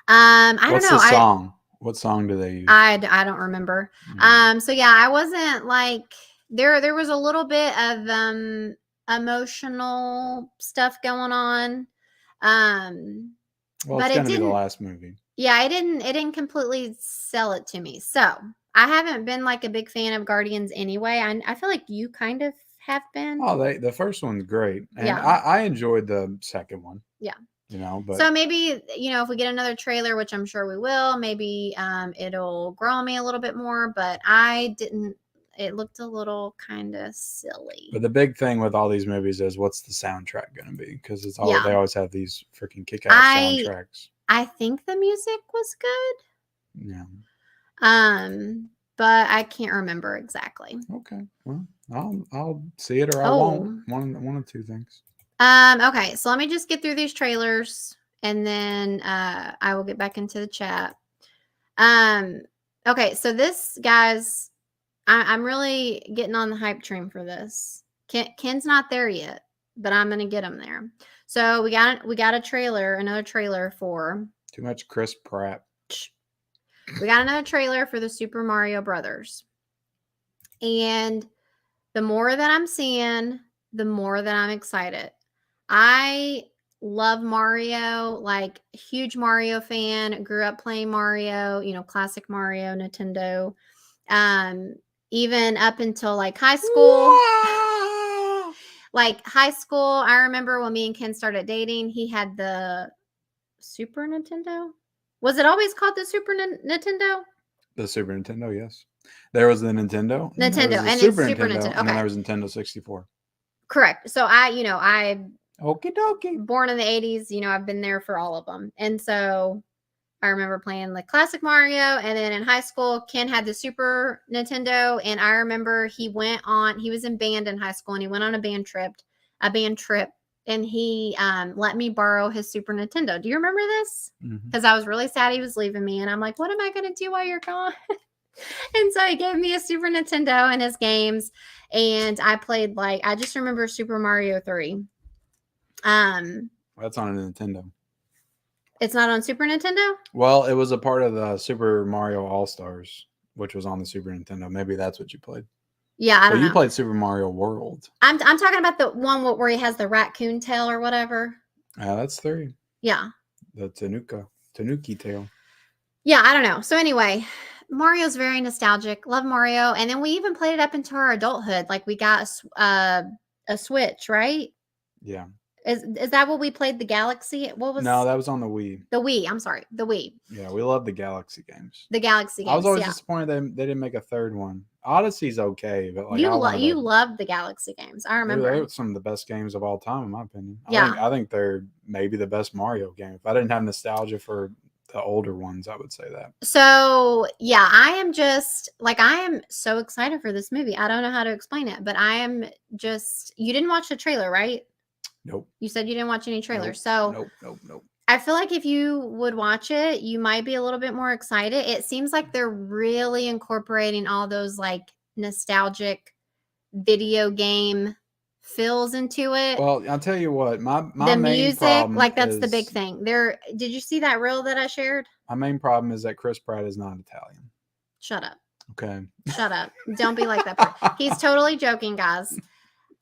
I don't know. What's the song? What song do they use? I don't remember. So yeah, I wasn't like there was a little bit of emotional stuff going on. Well, but it's gonna be the last movie. Yeah, it didn't completely sell it to me. So I haven't been like a big fan of Guardians anyway. I feel like you kind of have been. Oh, the first one's great, and yeah. I enjoyed the second one. Yeah. But so maybe, if we get another trailer, which I'm sure we will, maybe it'll grow on me a little bit more, but I didn't. It looked a little kind of silly. But the big thing with all these movies is what's the soundtrack going to be? Because it's all they always have these freaking kick-ass soundtracks. I think the music was good. Yeah. But I can't remember exactly. Okay. Well, I'll see it or I won't. One of two things. Okay, so let me just get through these trailers and then I will get back into the chat. Okay, so this, guys, I'm really getting on the hype train for this. Ken's not there yet, but I'm gonna get him there. So we got a trailer, another trailer for too much Chris Pratt. We got another trailer for the Super Mario Brothers, and the more that I'm seeing, the more that I'm excited. I love Mario, like huge Mario fan, grew up playing Mario, classic Mario, Nintendo. Even up until like high school. Like high school, I remember when me and Ken started dating, he had the Super Nintendo. Was it always called the Super Nintendo? The Super Nintendo, yes. There was the Nintendo. Nintendo, and Super Nintendo. Okay. And then there was Nintendo 64. Correct. So I okie dokie. Born in the 80s, I've been there for all of them. And so I remember playing like classic Mario. And then in high school, Ken had the Super Nintendo. And I remember he was in band in high school, and he went on a band trip. And he let me borrow his Super Nintendo. Do you remember this? Because I was really sad he was leaving me. And I'm like, what am I going to do while you're gone? And so he gave me a Super Nintendo and his games. And I played I just remember Super Mario 3. That's on a Nintendo. It's not on Super Nintendo? Well, it was a part of the Super Mario All-Stars, which was on the Super Nintendo. Maybe that's what you played. Yeah, I don't know. You played Super Mario World. I'm talking about the one where he has the raccoon tail or whatever. That's 3. Yeah. The Tanuki tail. Yeah, I don't know. So anyway, Mario's very nostalgic. Love Mario. And then we even played it up into our adulthood. Like we got a Switch, right? Yeah. Is that what we played? The Galaxy? No, that was on the Wii. The Wii. I'm sorry. The Wii. Yeah, we love the Galaxy games. The Galaxy games. I was always disappointed they didn't make a third one. Odyssey's okay, but you love the Galaxy games. I remember. They were some of the best games of all time, in my opinion. Yeah. I think they're maybe the best Mario game. If I didn't have nostalgia for the older ones, I would say that. So yeah, I am so excited for this movie. I don't know how to explain it, but you didn't watch the trailer, right? Nope. You said you didn't watch any trailers. Nope. Nope. I feel like if you would watch it, you might be a little bit more excited. It seems like they're really incorporating all those like nostalgic video game feels into it. Well, I'll tell you what, my the main music, like that's the big thing. Did you see that reel that I shared? My main problem is that Chris Pratt is not Italian. Shut up. Okay. Shut up. Don't be like that. He's totally joking, guys.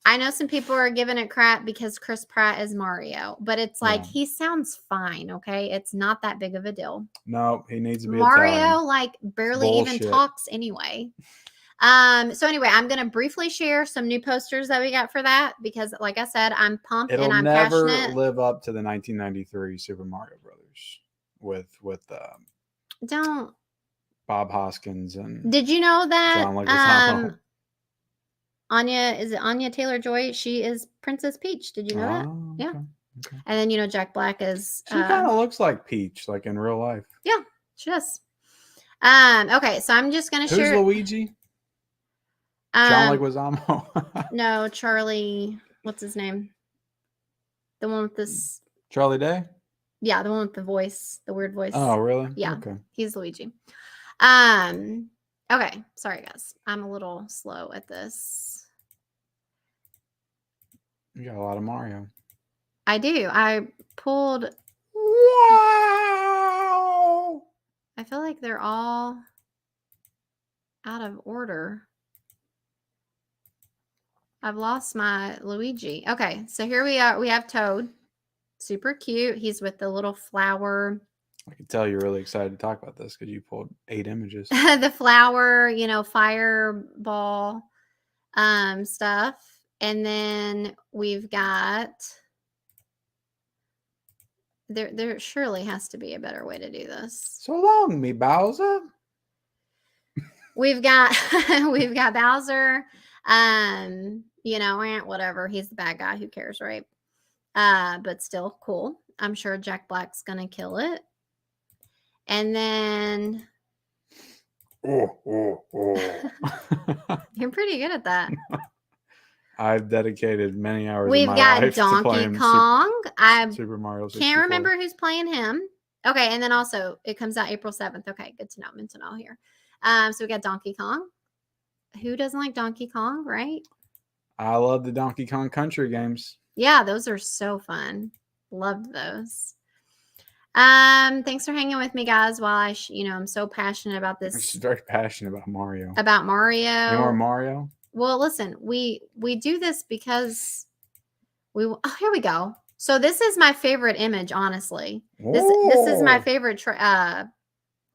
I know some people are giving it crap because Chris Pratt is Mario, but it's like he sounds fine, okay? It's not that big of a deal. No, he needs to be Mario Italian. like barely even talks anyway. So anyway, I'm gonna briefly share some new posters that we got for that because, like I said, I'm pumped and I'm never passionate. Live up to the 1993 Super Mario Brothers with Don't Bob Hoskins and did you know that John Leguizamo. Is it Anya Taylor-Joy? She is Princess Peach. Did you know that? Yeah. Okay. And then, you know, Jack Black is... She kind of looks like Peach, like in real life. Yeah, she does. Okay, so I'm just going to share... Who's Luigi? John Leguizamo? No, Charlie... What's his name? The one with this... Charlie Day? Yeah, the one with the voice, the weird voice. Oh, really? Yeah, okay. He's Luigi. Okay, sorry, guys. I'm a little slow at this. You got a lot of Mario. I do. I pulled... Wow! I feel like they're all out of order. I've lost my Luigi. Okay, so here we are. We have Toad. Super cute. He's with the little flower. I can tell you're really excited to talk about this because you pulled 8 images. The flower, you know, fireball stuff. And then we've got... There surely has to be a better way to do this. So long, me Bowser. We've got Bowser. You know, whatever. He's the bad guy. Who cares, right? But still cool. I'm sure Jack Black's gonna kill it. And then you're pretty good at that. I've dedicated many hours We've of my got life Donkey to playing Kong. I Super Mario 64. can't remember who's playing him. Okay, and then also it comes out April 7th. Okay, good to know. Meant to know here. So we got Donkey Kong. Who doesn't like Donkey Kong, right? I love the Donkey Kong Country games. Yeah, those are so fun. Loved those. Thanks for hanging with me, guys, while I'm so passionate about this. I'm just very passionate about Mario. About Mario. Any more Mario? Well, listen, we do this because here we go. So this is my favorite image, honestly. This is my favorite Ooh, I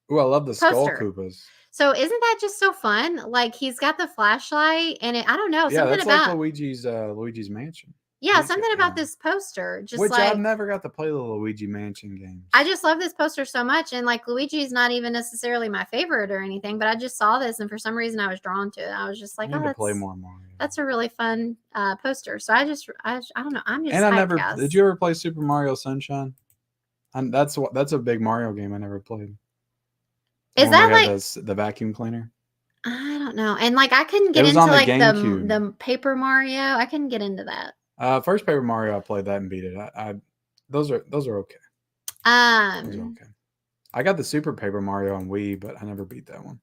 love the Skull Koopas. So isn't that just so fun? Like he's got the flashlight and I don't know. Yeah, something that's about like Luigi's Mansion. Yeah, something about this poster. Which I've never got to play the Luigi Mansion games. I just love this poster so much. And like Luigi's not even necessarily my favorite or anything, but I just saw this and for some reason I was drawn to it. I was just like, I need to play more Mario. That's a really fun poster. So I don't know. I'm just And did you ever play Super Mario Sunshine? And that's a big Mario game I never played. Is that like the vacuum cleaner? I don't know. And like I couldn't get into like the Paper Mario. I couldn't get into that. First Paper Mario, I played that and beat it. Those are okay. Those are okay. I got the Super Paper Mario on Wii, but I never beat that one.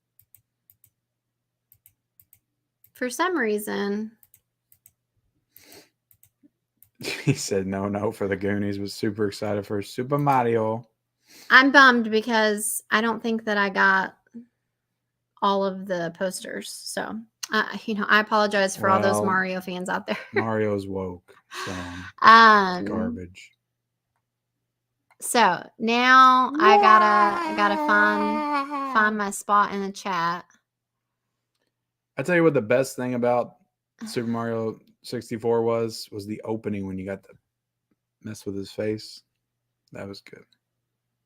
For some reason, he said no for the Goonies. Was super excited for Super Mario. I'm bummed because I don't think that I got all of the posters. So. I apologize for all those Mario fans out there. Mario's woke. So garbage. So now I gotta find my spot in the chat. I tell you what, the best thing about Super Mario 64 was the opening when you got to mess with his face. That was good.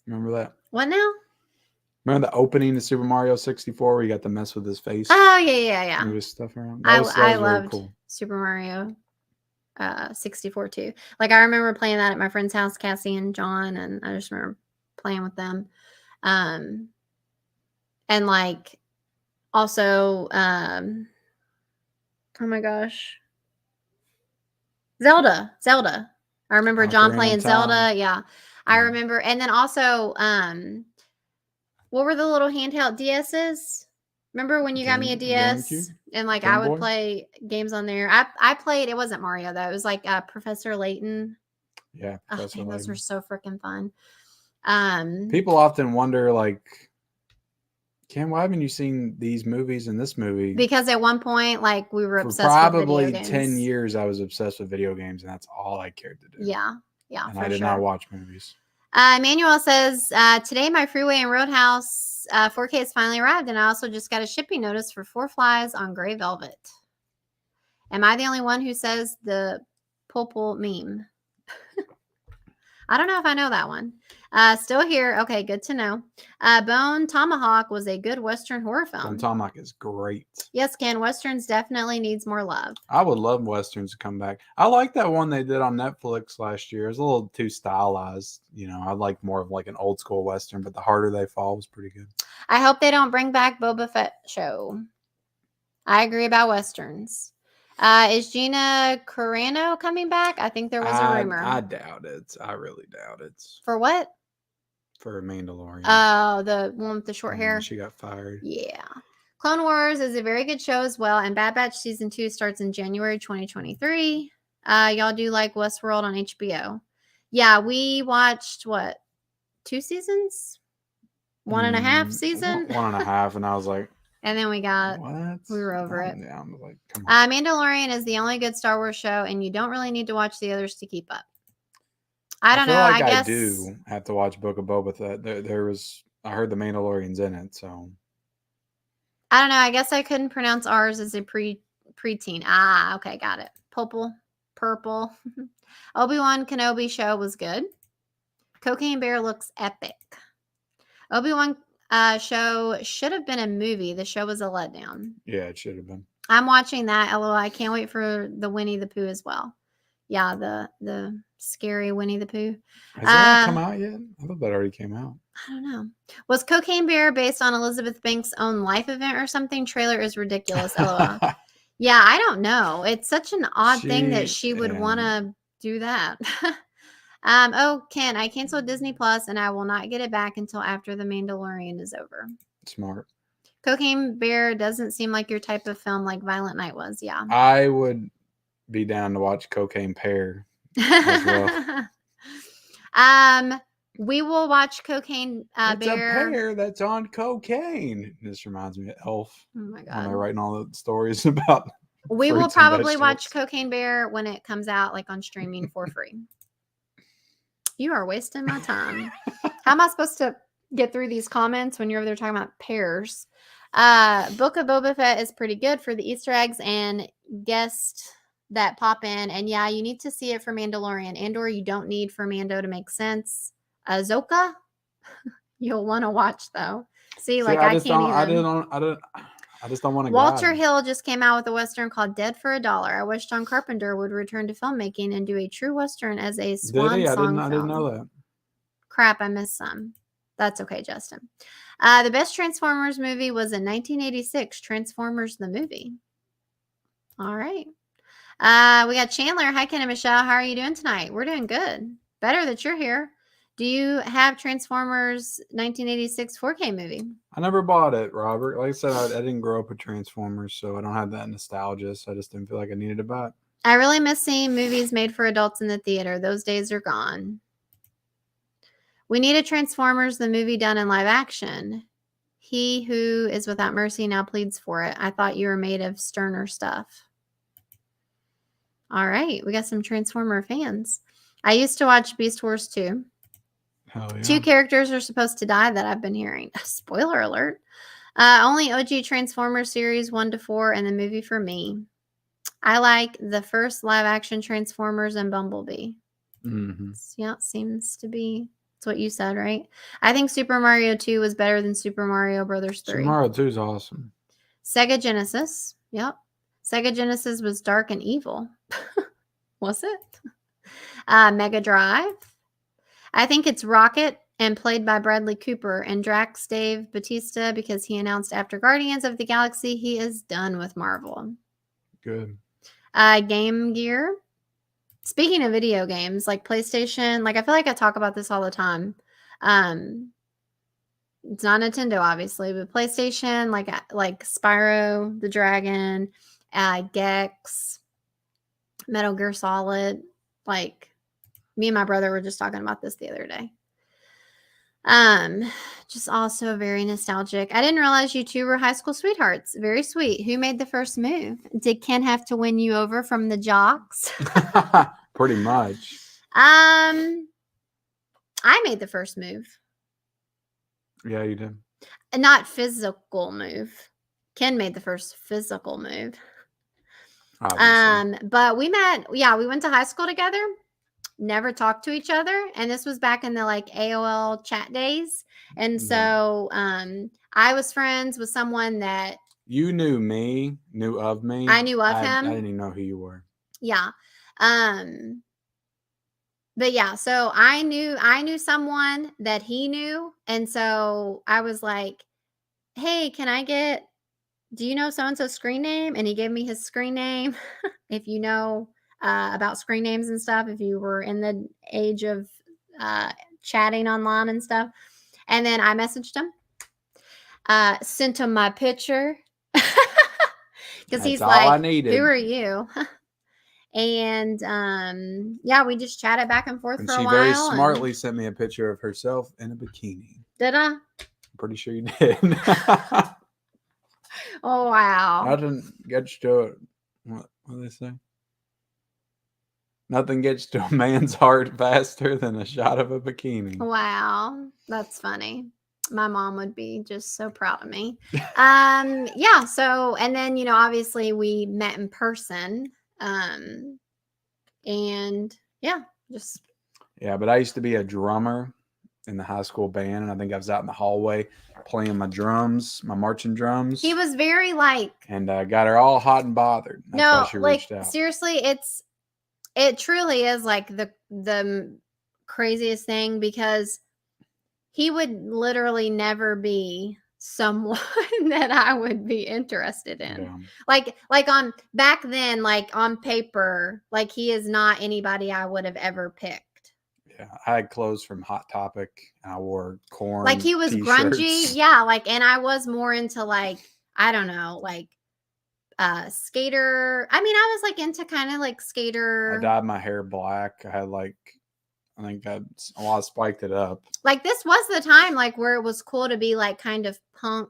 Remember that? What now? Remember the opening of Super Mario 64 where you got to mess with his face? Oh, yeah. Move his stuff around. I loved cool. Super Mario 64 too. Like I remember playing that at my friend's house, Cassie and John, and I just remember playing with them. And like also, oh my gosh, Zelda. I remember John playing Zelda. Yeah, I remember. And then also, what were the little handheld DSs? Remember when you got me a DS GameCube? and like Game I would Boy? play games on there? I played. It wasn't Mario though. It was like Professor Layton. Yeah, Professor Layton. Those were so freaking fun. People often wonder, like, Ken, why haven't you seen these movies and this movie? Because at one point, like, we were For obsessed with video probably games. 10 years, I was obsessed with video games, and that's all I cared to do. Yeah, And for I did sure. not watch movies. Emmanuel says, today my Freeway and Roadhouse 4K has finally arrived, and I also just got a shipping notice for 4 Flies on Gray Velvet. Am I the only one who says the Popol meme? I don't know if I know that one. Still here. Okay, good to know. Bone Tomahawk was a good Western horror film. Bone Tomahawk is great. Yes, Ken. Westerns definitely needs more love. I would love Westerns to come back. I like that one they did on Netflix last year. It was a little too stylized. You know, I like more of like an old school Western, but The Harder They Fall was pretty good. I hope they don't bring back Boba Fett show. I agree about Westerns. Is Gina Carano coming back? I think there was a rumor. I doubt it. I really doubt it. For what? For Mandalorian. Oh, the one with the short hair. She got fired. Yeah. Clone Wars is a very good show as well, and Bad Batch Season 2 starts in January 2023. Y'all do like Westworld on HBO. Yeah, we watched, what, 2 seasons? 1.5 season? 1.5, and I was like... And then we were over it. Yeah, I was like, come on. Mandalorian is the only good Star Wars show, and you don't really need to watch the others to keep up. I don't know. I guess I do have to watch Book of Boba Fett. I heard the Mandalorian's in it, so... I don't know. I guess I couldn't pronounce ours as a preteen. Ah, okay, got it. Purple. Obi-Wan Kenobi show was good. Cocaine Bear looks epic. Obi-Wan show should have been a movie. The show was a letdown. Yeah, it should have been. I'm watching that. LOL. I can't wait for the Winnie the Pooh as well. Yeah, the scary Winnie the Pooh. Has that come out yet? I thought that already came out. I don't know. Was Cocaine Bear based on Elizabeth Banks' own life event or something? Trailer is ridiculous. LOL. Yeah, I don't know. It's such an odd thing that she would want to do that. Oh, Ken, I canceled Disney Plus and I will not get it back until after The Mandalorian is over. Smart. Cocaine Bear doesn't seem like your type of film like Violent Night was. Yeah. I would be down to watch Cocaine Pear as well. We will watch Cocaine It's Bear. a pear that's on cocaine. This reminds me of Elf. Oh my god! When they're writing all the stories about. We will probably watch Cocaine Bear when it comes out, like on streaming for free. You are wasting my time. How am I supposed to get through these comments when you're over there talking about pears? Book of Boba Fett is pretty good for the Easter eggs and guests that pop in. And yeah, you need to see it for Mandalorian. Andor, you don't need for Mando to make sense. Ahsoka, you'll want to watch though. See, like I just don't want to. Walter Hill just came out with a Western called Dead for $1. I wish John Carpenter would return to filmmaking and do a true Western as a swan song film. I didn't know that. Crap, I missed some. That's okay, Justin. The best Transformers movie was in 1986, Transformers the movie. All right. We got Chandler. Hi, Ken and Michelle. How are you doing tonight? We're doing good. Better that you're here. Do you have Transformers 1986 4K movie? I never bought it, Robert. Like I said, I didn't grow up with Transformers, so I don't have that nostalgia. So I just didn't feel like I needed to buy it. I really miss seeing movies made for adults in the theater. Those days are gone. We need a Transformers the movie done in live action. He who is without mercy now pleads for it. I thought you were made of sterner stuff. All right, we got some Transformer fans. I used to watch Beast Wars 2. Hell yeah. 2 characters are supposed to die that I've been hearing. Spoiler alert. Only OG Transformers series 1 to 4 and the movie for me. I like the first live action Transformers and Bumblebee. Mm-hmm. Yeah, it seems to be. That's what you said, right? I think Super Mario 2 was better than Super Mario Brothers 3. Super Mario 2 is awesome. Sega Genesis. Yep. Sega Genesis was dark and evil. Was it? Mega Drive. I think it's Rocket and played by Bradley Cooper and Drax Dave Bautista because he announced after Guardians of the Galaxy he is done with Marvel. Good. Game Gear. Speaking of video games, like PlayStation, like I feel like I talk about this all the time. It's not Nintendo, obviously, but PlayStation, like Spyro the Dragon, Gex, Metal Gear Solid, like me and my brother were just talking about this the other day. Just also very nostalgic. I didn't realize you two were high school sweethearts. Very sweet. Who made the first move? Did Ken have to win you over from the jocks? Pretty much. I made the first move. Yeah, you did. Not physical move. Ken made the first physical move. Obviously. But we met, we went to high school together. Never talked to each other, and this was back in the like AOL chat days. And so I was friends with someone that you knew of me. I knew of him. I didn't even know who you were. Yeah. But yeah, so I knew someone that he knew, and so I was like, hey, do you know so-and-so's screen name? And he gave me his screen name. If you know about screen names and stuff, if you were in the age of chatting online and stuff. And then I messaged him, sent him my picture. Because he's like, who are you? And we just chatted back and forth for a while. She very smartly sent me a picture of herself in a bikini. Did I? I'm pretty sure you did. Oh, wow. Nothing gets to what do they say? Nothing gets to a man's heart faster than a shot of a bikini. Wow. That's funny. My mom would be just so proud of me. So, and then, obviously we met in person. But I used to be a drummer in the high school band, and I think I was out in the hallway playing my marching drums. He was very and got her all hot and bothered. That's why she reached out. Seriously, it truly is like the craziest thing, because he would literally never be someone that I would be interested in. Yeah. Like on back then, like on paper, like he is not anybody I would have ever picked. Yeah, I had clothes from Hot Topic, and I wore Korn. Like he was t-shirts. Grungy, yeah. And I was more into I don't know, skater. I mean, I was into kind of skater. I dyed my hair black. I had I think I spiked it up. This was the time where it was cool to be kind of punk.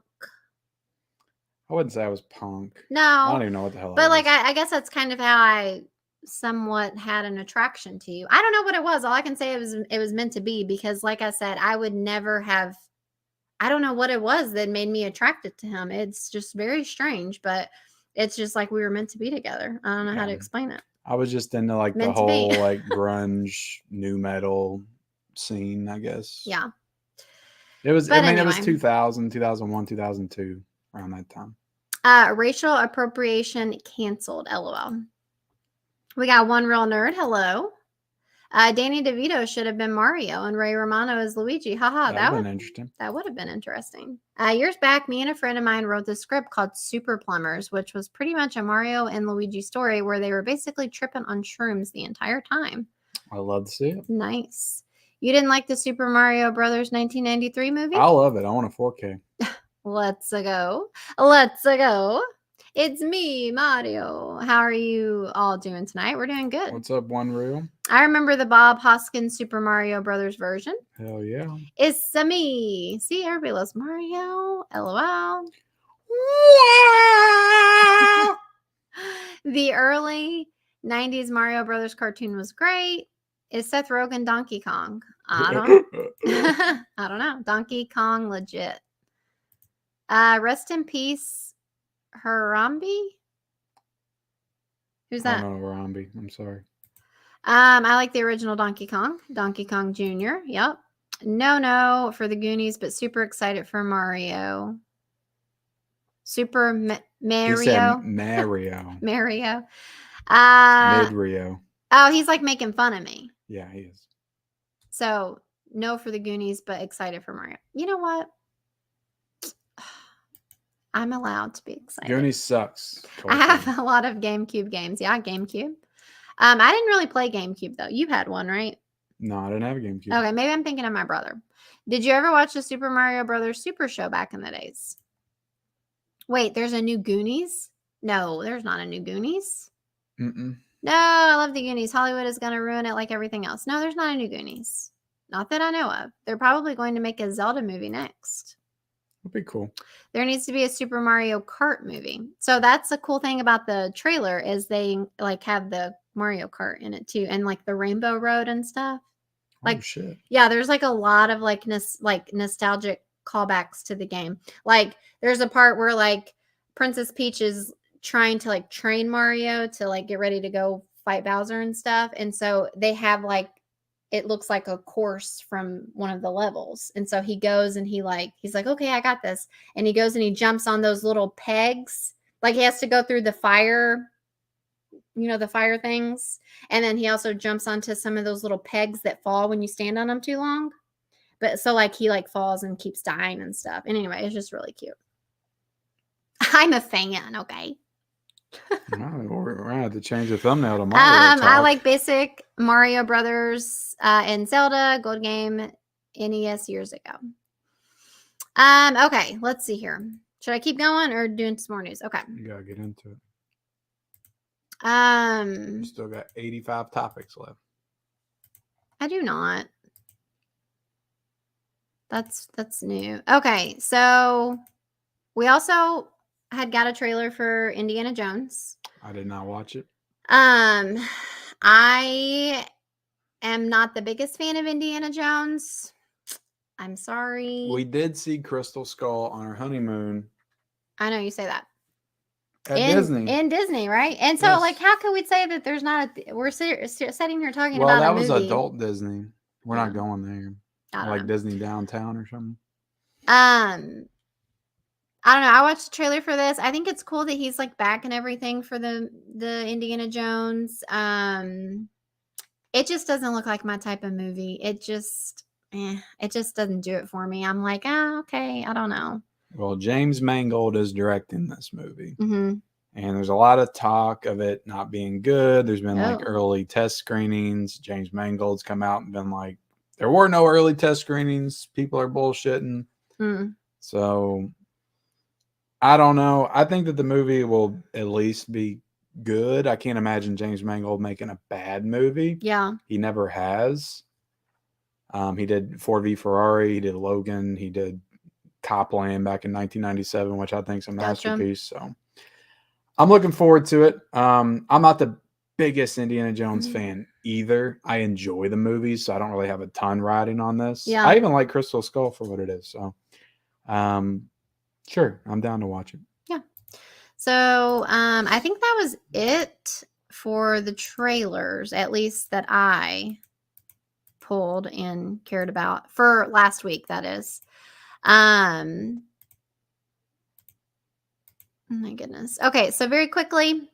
I wouldn't say I was punk. No, I don't even know what the hell. But I guess that's kind of how I somewhat had an attraction to you. I don't know what it was. All I can say it was meant to be, because like I said, I would never have. I don't know what it was that made me attracted to him. It's just very strange, but it's just we were meant to be together. I don't know how to explain it. I was just into the whole grunge new metal scene, I guess. Yeah. It was it was 2000, 2001, 2002, around that time. Racial appropriation canceled, LOL. We got One Real Nerd, hello. Danny DeVito should have been Mario and Ray Romano as Luigi. Haha, that would have been interesting. That would have been interesting. Years back, me and a friend of mine wrote this script called Super Plumbers, which was pretty much a Mario and Luigi story where they were basically tripping on shrooms the entire time. I love to see it. Nice. You didn't like the Super Mario Brothers 1993 movie? I love it. I want a 4K. Let's go. Let's go. It's me, Mario. How are you all doing tonight? We're doing good. What's up, One Real? I remember the Bob Hoskins Super Mario Brothers version. Hell yeah. It's me. See, everybody loves Mario. LOL. The early 90s Mario Brothers cartoon was great. Is Seth Rogen Donkey Kong? I don't know. Donkey Kong legit. Rest in peace, Harambe. Who's that? I don't know Harambe. I'm sorry. I like the original Donkey Kong Jr. Yep. No for the Goonies, but super excited for Mario. Super Mario. He said Mario. Mario. Mid-Rio. Oh, he's making fun of me. Yeah, he is. So no for the Goonies, but excited for Mario. You know what? I'm allowed to be excited. Goonies sucks. I have a lot of GameCube games. Yeah, GameCube. I didn't really play GameCube though. You had one, right? No, I didn't have a GameCube. Okay, maybe I'm thinking of my brother. Did you ever watch the Super Mario Brothers Super Show back in the days? Wait, there's a new Goonies? No, there's not a new Goonies. Mm-mm. No, I love the Goonies. Hollywood is going to ruin it like everything else. No, there's not a new Goonies. Not that I know of. They're probably going to make a Zelda movie next. Would be cool. There needs to be a Super Mario Kart movie. So that's the cool thing about the trailer is they like have the Mario Kart in it too, and like the Rainbow Road and stuff. Like, oh shit. Yeah, there's like a lot of like nostalgic callbacks to the game. Like there's a part where like Princess Peach is trying to like train Mario to like get ready to go fight Bowser and stuff, and so they have like it looks like a course from one of the levels. And so he goes and he's like, okay, I got this. And he goes and he jumps on those little pegs. Like he has to go through the fire, the fire things. And then he also jumps onto some of those little pegs that fall when you stand on them too long. But so like he like falls and keeps dying and stuff. And anyway, it's just really cute. I'm a fan, okay? We're gonna have to change the thumbnail to Mario I Talk. like basic Mario Brothers and Zelda Gold Game NES years ago. Okay, let's see here. Should I keep going or doing some more news? Okay. You gotta get into it. You still got 85 topics left. I do not. That's new. Okay, so we also had got a trailer for Indiana Jones. I did not watch it. I am not the biggest fan of Indiana Jones. I'm sorry. We did see Crystal Skull on our honeymoon. I know you say that. At Disney. In Disney, right? And so, like, how can we say that there's not we're sitting here talking about a movie? Well, that was adult Disney. We're not going there. Like Disney downtown or something. I don't know. I watched the trailer for this. I think it's cool that he's like back and everything for the Indiana Jones. It just doesn't look like my type of movie. It just doesn't do it for me. I'm like, okay, I don't know. Well, James Mangold is directing this movie. Mm-hmm. And there's a lot of talk of it not being good. There's been like early test screenings. James Mangold's come out and been like, there were no early test screenings. People are bullshitting. So I don't know. I think that the movie will at least be good. I can't imagine James Mangold making a bad movie. Yeah. He never has. He did Ford v Ferrari. He did Logan. He did Copland back in 1997, which I think is a masterpiece. So I'm looking forward to it. I'm not the biggest Indiana Jones fan either. I enjoy the movies, so I don't really have a ton riding on this. Yeah. I even like Crystal Skull for what it is. So sure, I'm down to watch it. Yeah. So I think that was it for the trailers, at least that I pulled and cared about for last week, that is. Oh my goodness. Okay, so very quickly,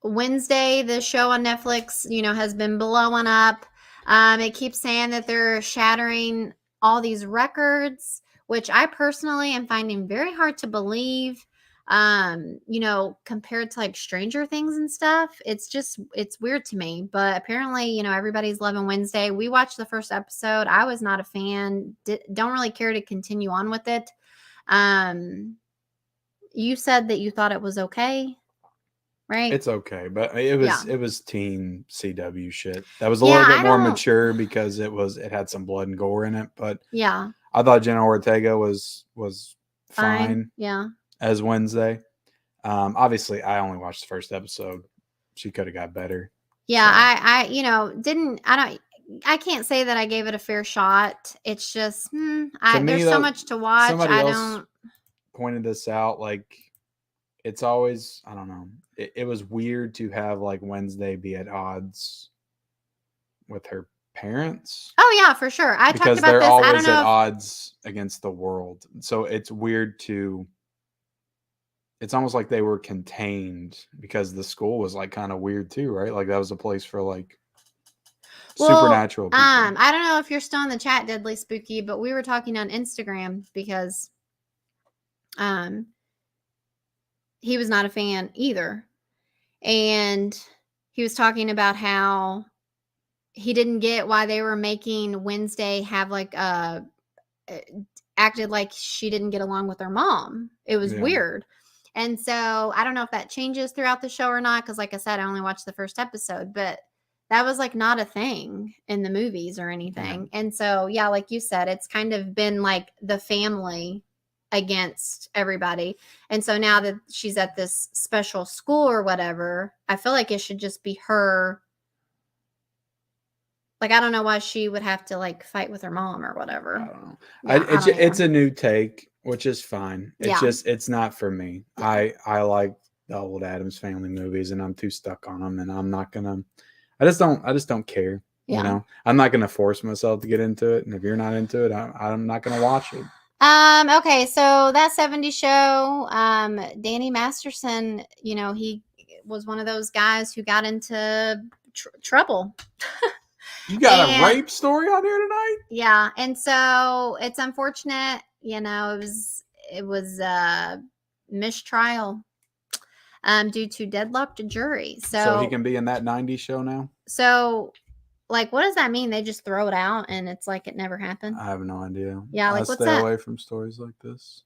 Wednesday, the show on Netflix, has been blowing up. It keeps saying that they're shattering all these records, which I personally am finding very hard to believe. Compared to like Stranger Things and stuff, it's weird to me. But apparently, everybody's loving Wednesday. We watched the first episode. I was not a fan. Don't really care to continue on with it. You said that you thought it was okay, right? It's okay, but it was teen CW shit. That was a little bit more mature because it had some blood and gore in it. But yeah, I thought Jenna Ortega was fine. Yeah. As Wednesday. Obviously I only watched the first episode. She could have got better. Yeah, so. I can't say that I gave it a fair shot. It's just there's so much to watch. Somebody else pointed this out. Like it's always, I don't know. It was weird to have like Wednesday be at odds with her parents. Oh yeah, for sure. I talked about this. Because they're always at odds against the world. So it's weird it's almost like they were contained because the school was like kind of weird too, right? Like that was a place for like supernatural people. I don't know if you're still in the chat, Deadly Spooky, but we were talking on Instagram because he was not a fan either. And he was talking about how he didn't get why they were making Wednesday have like acted like she didn't get along with her mom. It was weird. And so I don't know if that changes throughout the show or not, because like I said, I only watched the first episode, but that was like not a thing in the movies or anything. And so, yeah, like you said, it's kind of been like the family against everybody. And so now that she's at this special school or whatever, I feel like it should just be her. Like, I don't know why she would have to like fight with her mom or I whatever. don't know. Yeah, I don't It's either. a new take, which is fine. It's Yeah. just it's not for me. Yeah. I like the old Adams Family movies, and I'm too stuck on them, and I'm not gonna. I just don't care. You Yeah. know, I'm not gonna force myself to get into it, and if you're not into it, I'm not gonna watch it. Okay, so that 70s show, Danny Masterson, you know, he was one of those guys who got into trouble. You got a And rape story on here tonight? yeah, and so it's unfortunate, you know, it was mistrial due to deadlocked jury. So he can be in that 90s show now? So like what does that mean? They just throw it out and it's like it never happened? I have no idea. Yeah, like I what's stay that? away from stories like this.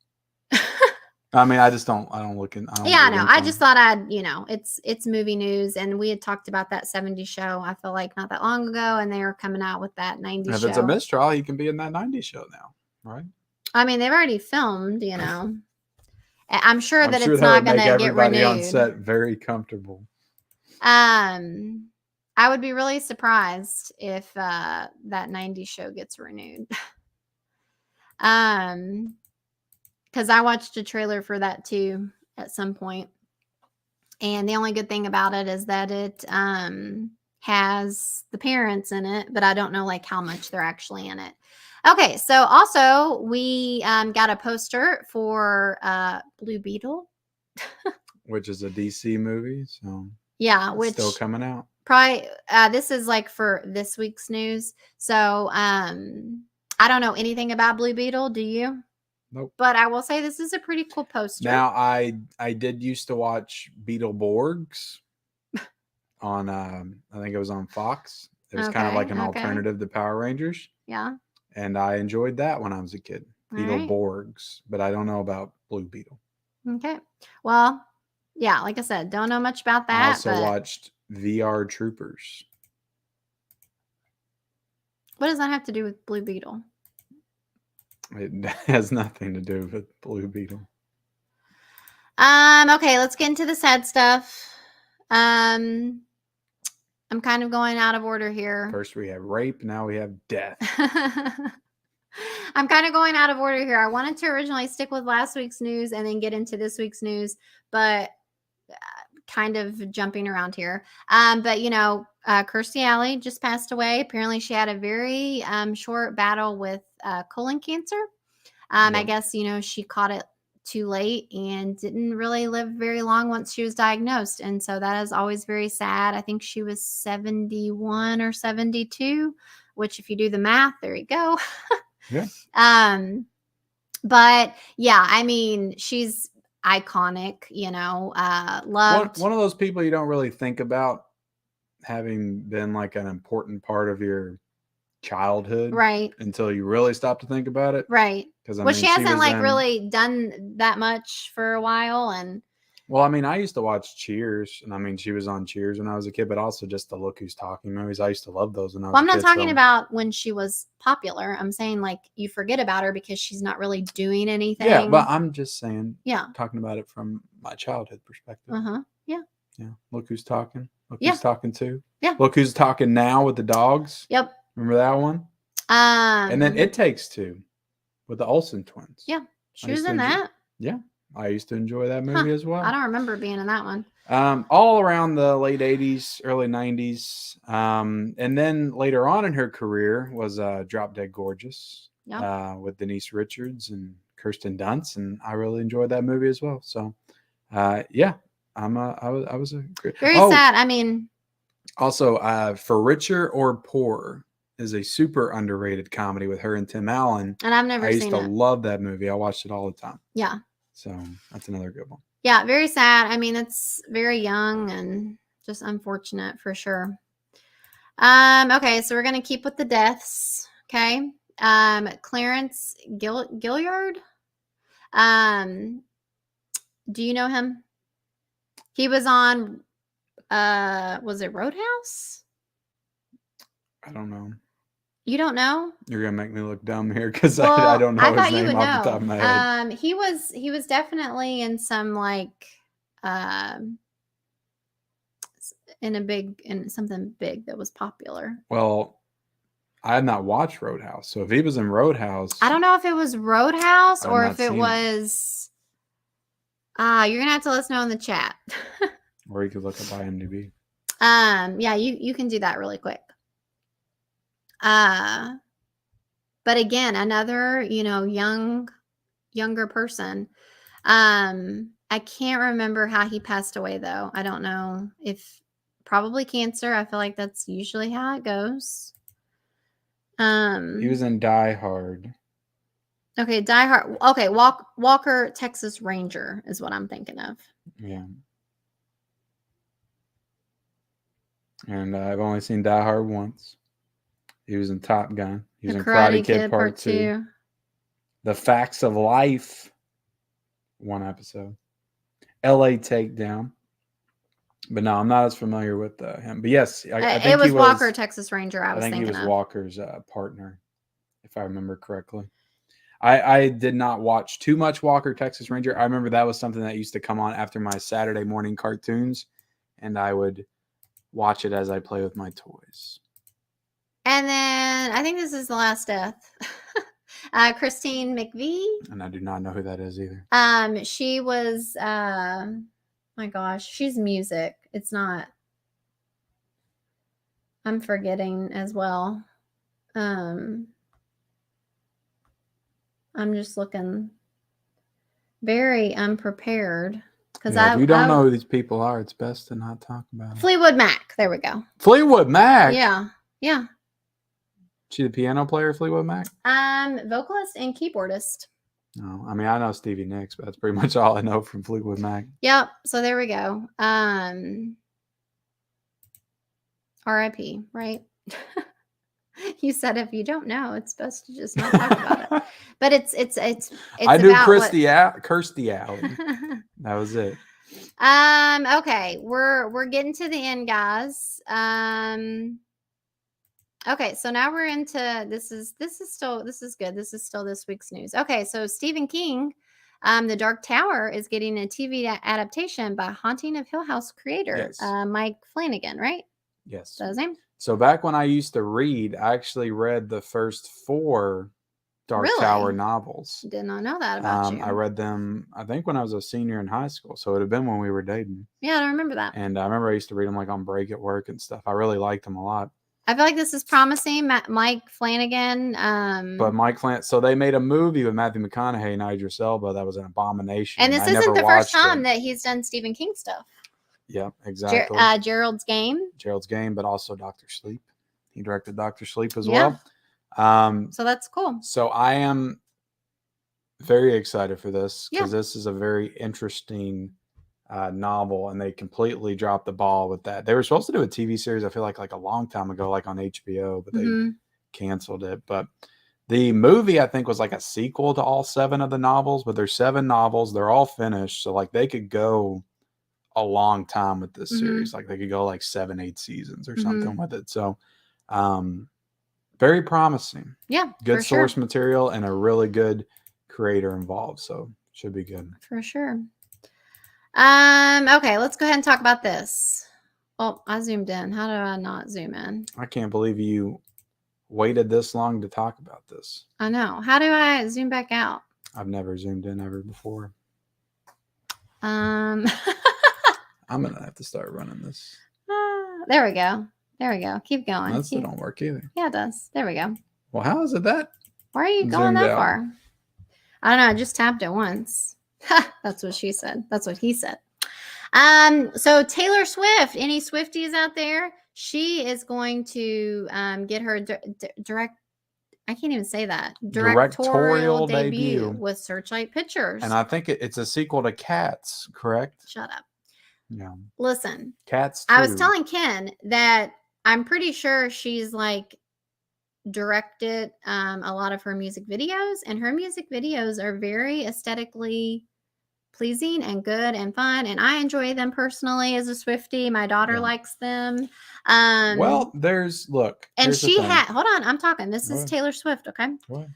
I mean, I just don't. I don't look in. I don't Yeah, dig no. into I them. just thought I'd, you know, it's movie news, and we had talked about that 70s show. I feel like not that long ago, and they were coming out with that 90s If show. it's a mistrial, he can be in that 90s show now, right? I mean, they've already filmed, you know. I'm sure I'm that sure it's that not would going make to get everybody on renewed. set very comfortable. I would be really surprised if that 90s show gets renewed. Because I watched a trailer for that too at some point. And the only good thing about it is that it has the parents in it, but I don't know like how much they're actually in it. Okay, so also we got a poster for Blue Beetle. Which is a DC movie, so yeah, it's which still coming out. Probably this is like for this week's news. So I don't know anything about Blue Beetle. Do you? Nope. But I will say this is a pretty cool poster. Now I did used to watch Beetleborgs on I think it was on Fox. It was kind of like an alternative to Power Rangers. Yeah. And I enjoyed that when I was a kid. Beetleborgs, but I don't know about Blue Beetle. Okay. Well, yeah, like I said, don't know much about that. I also watched VR Troopers. What does that have to do with Blue Beetle? It has nothing to do with Blue Beetle. Okay, let's get into the sad stuff. I'm kind of going out of order here. First we have rape, now we have death. I'm kind of going out of order here. I wanted to originally stick with last week's news and then get into this week's news, but kind of jumping around here. But you know, Kirstie Alley just passed away. Apparently, she had a very short battle with colon cancer. I guess, you know, she caught it too late and didn't really live very long once she was diagnosed. And so that is always very sad. I think she was 71 or 72, which if you do the math, there you go. Yeah. But yeah, I mean, she's iconic, you know, loved. One of those people you don't really think about having been like an important part of your childhood, right? Until you really stop to think about it, right? Because Well, she hasn't like really done that much for a while, and well, I mean, I used to watch Cheers, and I mean, she was on Cheers when I was a kid, but also just the Look Who's Talking movies. I used to love those when I was. Well, I'm a not kid, talking about when she was popular. I'm saying like you forget about her because she's not really doing anything. Yeah, but I'm just saying. Yeah. Talking about it from my childhood perspective. Yeah. Yeah. Look Who's Talking. Look Yeah. Who's Talking Too. Yeah. Look Who's Talking Now with the dogs. Yep. Remember that one? And then It Takes Two with the Olsen twins. Yeah. She was in that. Yeah. I used to enjoy that movie as well. I don't remember being in that one. All around the late 80s, early 90s. And then later on in her career was Drop Dead Gorgeous with Denise Richards and Kirsten Dunst. And I really enjoyed that movie as well. So, yeah, I was a great. Very sad. I mean, also, For Richer or Poorer is a super underrated comedy with her and Tim Allen. And I've never seen it. I used to love that movie. I watched it all the time. Yeah. So that's another good one. Yeah, very sad. I mean, it's very young and just unfortunate for sure. Okay, so we're gonna keep with the deaths. Okay. Clarence Gilliard. Do you know him? He was on was it Roadhouse? I don't know. You don't know? You're gonna make me look dumb here because Well, I don't know his thought you name would off the top of my head. know. He was definitely in some like um in something big that was popular. Well, I had not watched Roadhouse, so if he was in Roadhouse, I don't know if it was Roadhouse I've or not if it seen it. was. You're gonna have to let us know in the chat. Or you could look up IMDb. Yeah, you can do that really quick. But again, another younger person. I can't remember how he passed away though. I don't know if probably cancer. I feel like that's usually how it goes. He was in Die Hard. Okay, Die Hard. Okay, Walker Texas Ranger is what I'm thinking of. Yeah. And I've only seen Die Hard once. He was in Top Gun. He was The in Karate Kid Part 2. 2. The Facts of Life, one episode. LA Takedown. But no, I'm not as familiar with him. But yes, I think it was he Walker Texas Ranger. I think he was of. Walker's partner, if I remember correctly. I did not watch too much Walker Texas Ranger. I remember that was something that used to come on after my Saturday morning cartoons, and I would watch it as I play with my toys. And then I think this is the last death. Christine McVie. And I do not know who that is either. She was my gosh, she's music. It's not. I'm forgetting as well. I'm just looking very unprepared because if you don't know who these people are, it's best to not talk about them. Fleetwood Mac. There we go. Fleetwood Mac. Yeah. She the piano player, Fleetwood Mac? Vocalist and keyboardist. No, I mean I know Stevie Nicks, but that's pretty much all I know from Fleetwood Mac. Yep. So there we go. R.I.P. Right? You said if you don't know, it's best to just not talk about it. But it's I knew Kirstie Alley. That was it. Okay, we're getting to the end, guys. Okay, so now we're into this is good. This is still this week's news. Okay, so Stephen King, The Dark Tower is getting a TV adaptation by Haunting of Hill House creator Mike Flanagan, right? Yes. That's his name. So back when I used to read, I actually read the first 4 Dark Tower novels. Did not know that about you. I read them, I think, when I was a senior in high school. So it would have been when we were dating. Yeah, I don't remember that. And I remember I used to read them like on break at work and stuff. I really liked them a lot. I feel like this is promising. Mike Flanagan. But Mike Flanagan, so they made a movie with Matthew McConaughey and Idris Elba that was an abomination. And this isn't the first time that he's done Stephen King stuff. Yeah, exactly. Gerald's Game, but also Dr. Sleep. He directed Dr. Sleep as well. So that's cool. So I am very excited for this because this is a very interesting novel, and they completely dropped the ball with that. They were supposed to do a TV series, I feel like a long time ago, like on HBO, but they canceled it. But the movie, I think, was like a sequel to all 7 of the novels, but there's 7 novels. They're all finished. So like they could go a long time with this series. Like they could go like 7-8 seasons or something with it. So very promising. Yeah, good source material and a really good creator involved. So should be good for sure. Okay, let's go ahead and talk about this. Oh, I zoomed in. How do I not zoom in? I can't believe you waited this long to talk about this. I know. How do I zoom back out? I've never zoomed in ever before. I'm going to have to start running this. There we go. Keep going. That still don't work either. Yeah, it does. There we go. Well, how is it that? Why are you going that far? I don't know. I just tapped it once. That's what she said. That's what he said. So Taylor Swift, any Swifties out there? She is going to get her I can't even say that. Directorial debut with Searchlight Pictures. And I think it's a sequel to Cats, correct? Shut up. Yeah. Listen. Cats 2. I was telling Ken that I'm pretty sure she's like directed a lot of her music videos, and her music videos are very aesthetically pleasing and good and fun, and I enjoy them personally as a Swiftie. My daughter likes them. Well, here's the thing. Hold on, I'm talking. This is What? Taylor Swift, okay? What?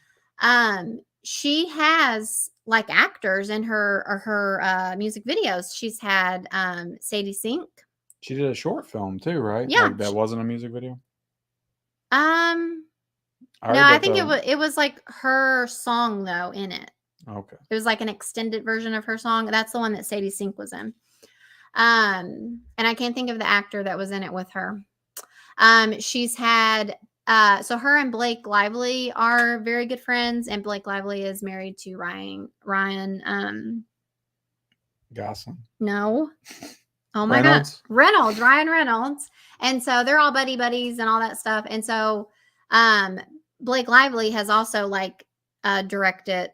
She has like actors in her music videos. She's had Sadie Sink. She did a short film too, right? Yeah. Like that wasn't a music video? No, I think it was like her song though in it. Okay. It was like an extended version of her song. That's the one that Sadie Sink was in. And I can't think of the actor that was in it with her. She's had so her and Blake Lively are very good friends, and Blake Lively is married to Ryan Gosling. No. Oh my Reynolds? God. Ryan Reynolds. And so they're all buddies and all that stuff. And so Blake Lively has also like directed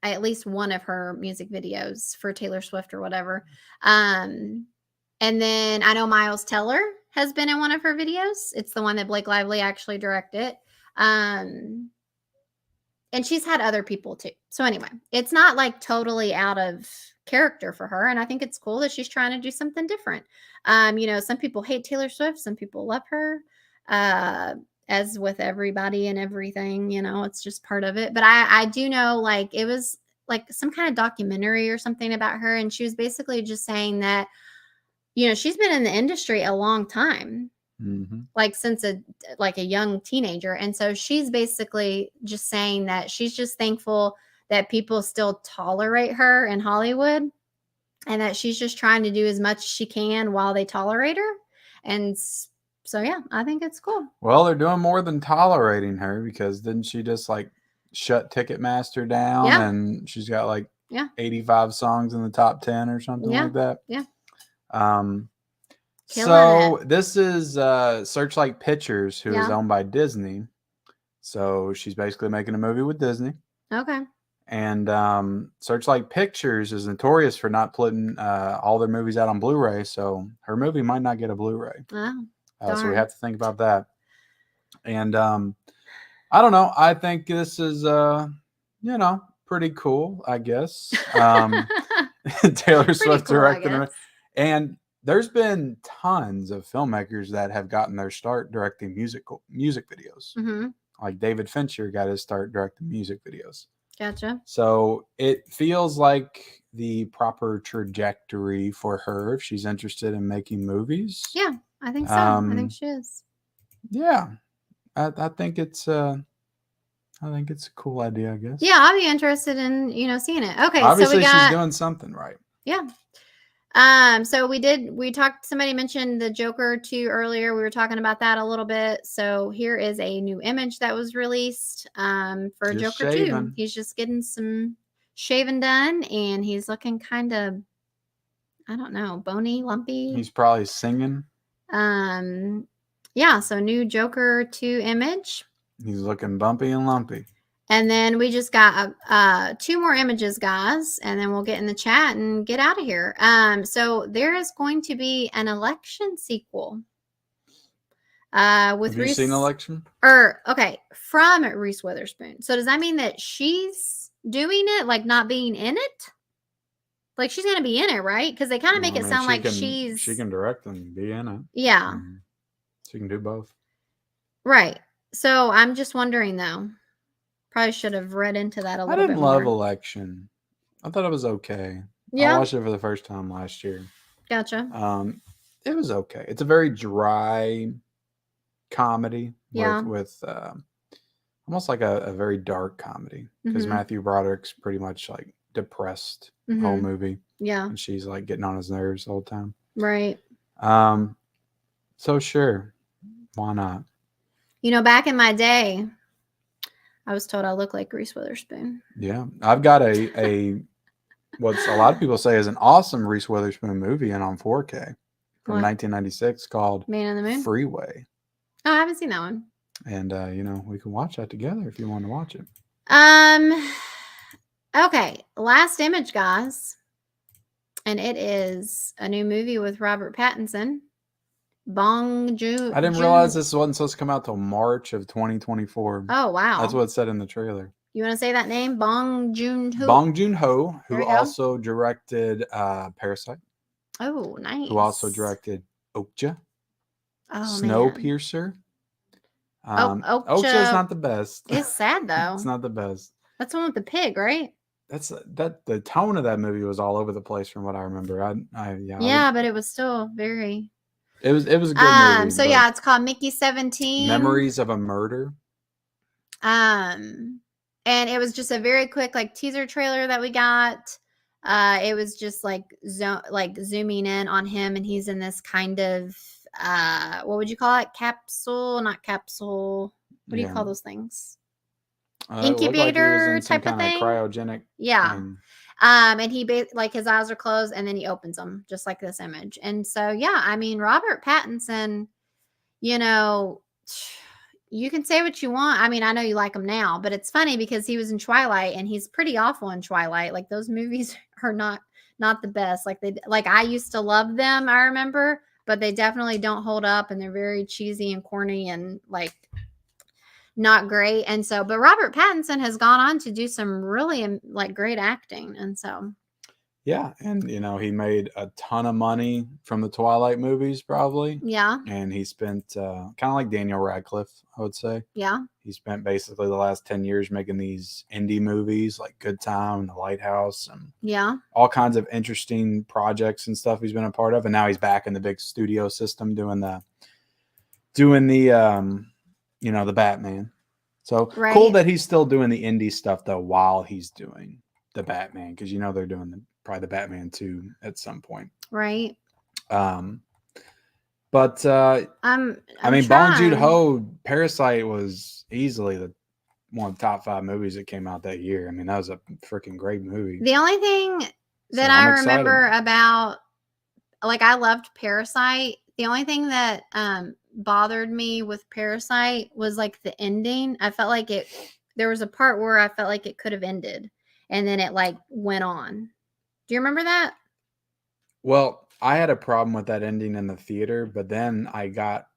at least one of her music videos for Taylor Swift or whatever. And then I know Miles Teller has been in one of her videos. It's the one that Blake Lively actually directed. And she's had other people too. So anyway, it's not like totally out of character for her. And I think it's cool that she's trying to do something different. Some people hate Taylor Swift. Some people love her. As with everybody and everything, it's just part of it. But I do know, like, it was like some kind of documentary or something about her. And she was basically just saying that, she's been in the industry a long time, like since a young teenager. And so she's basically just saying that she's just thankful that people still tolerate her in Hollywood, and that she's just trying to do as much as she can while they tolerate her. And so, yeah, I think it's cool. Well, they're doing more than tolerating her, because didn't she just like shut Ticketmaster down? Yeah. And she's got like 85 songs in the top 10 or something like that. Yeah. So this is Searchlight Pictures, who is owned by Disney. So she's basically making a movie with Disney. Okay. And Searchlight Pictures is notorious for not putting all their movies out on Blu-ray. So her movie might not get a Blu-ray. So we have to think about that. And I don't know. I think this is, pretty cool, I guess. Taylor Swift directing it. And there's been tons of filmmakers that have gotten their start directing music videos. Mm-hmm. Like David Fincher got his start directing music videos. Gotcha. So it feels like the proper trajectory for her if she's interested in making movies. Yeah, I think so. I think she is. Yeah, I think it's a cool idea, I guess. Yeah, I'll be interested in seeing it. Okay, obviously she's doing something right. Yeah. So somebody mentioned the Joker 2 earlier. We were talking about that a little bit. So here is a new image that was released for just Joker 2. He's just getting some shaving done, and he's looking kind of, I don't know, bony, lumpy. He's probably singing. Yeah, so new Joker 2 image. He's looking bumpy and lumpy. And then we just got 2 more images, guys, and then we'll get in the chat and get out of here. So there is going to be an Election sequel. With Have you seen Election? From Reese Witherspoon. So does that mean that she's doing it, like not being in it? Like she's going to be in it, right? Because they kind of make it sound like she can direct and be in it. Yeah. She can do both. Right. So I'm just wondering, though. Probably should have read into that a little bit more. I didn't love Election. I thought it was okay. Yeah. I watched it for the first time last year. Gotcha. It was okay. It's a very dry comedy with almost like a very dark comedy, because Matthew Broderick's pretty much like depressed the whole movie. Yeah. And she's like getting on his nerves the whole time. Right. So sure. Why not? Back in my day, I was told I look like Reese Witherspoon. Yeah. I've got a what's a lot of people say is an awesome Reese Witherspoon movie and on 4K from 1996 called Man in the Moon? Freeway. Oh, I haven't seen that one. And we can watch that together if you want to watch it. Okay, last image, guys. And it is a new movie with Robert Pattinson. Bong Joon. I didn't realize this wasn't supposed to come out till March of 2024. Oh, wow. That's what it said in the trailer. You want to say that name? Bong Joon-ho? Bong Joon-ho, There who we go. also directed Parasite, Oh, nice. who also directed Okja, Oh, man. Snowpiercer. Okja Okja is not the best. It's sad, though. It's not the best. That's the one with the pig, right? That's that. The tone of that movie was all over the place from what I remember. But it was still very. It was a good movie. So yeah, it's called Mickey 17. Memories of a Murder. And it was just a very quick like teaser trailer that we got. It was just like zooming in on him, and he's in this kind of what would you call it? Capsule, not capsule. What do you call those things? Incubator like type of thing. Cryogenic. Yeah. Thing. And he like his eyes are closed, and then he opens them, just like this image. And so yeah, I mean Robert Pattinson, you know. You can say what you want. I mean, I know you like him now, but it's funny because he was in Twilight, and he's pretty awful in Twilight. Like those movies are not the best. Like I used to love them, I remember, but they definitely don't hold up, and they're very cheesy and corny and like not great. And so, but Robert Pattinson has gone on to do some really like great acting, and so yeah, and he made a ton of money from the Twilight movies, probably. Yeah. And he spent kind of like Daniel Radcliffe, I would say. Yeah. He spent basically the last 10 years making these indie movies like Good Time and The Lighthouse and all kinds of interesting projects and stuff he's been a part of. And now he's back in the big studio system doing the the Batman. So cool that he's still doing the indie stuff though while he's doing the Batman, because they're doing probably the Batman 2 at some point. Right. But I mean, Bong Joon-ho, Parasite was easily one of the top 5 movies that came out that year. I mean, that was a freaking great movie. The only thing that I remember about, like, I loved Parasite. The only thing that bothered me with Parasite was like the ending. I felt like there was a part where I felt like it could have ended, and then it like went on. Do you remember that? Well, I had a problem with that ending in the theater, but then I got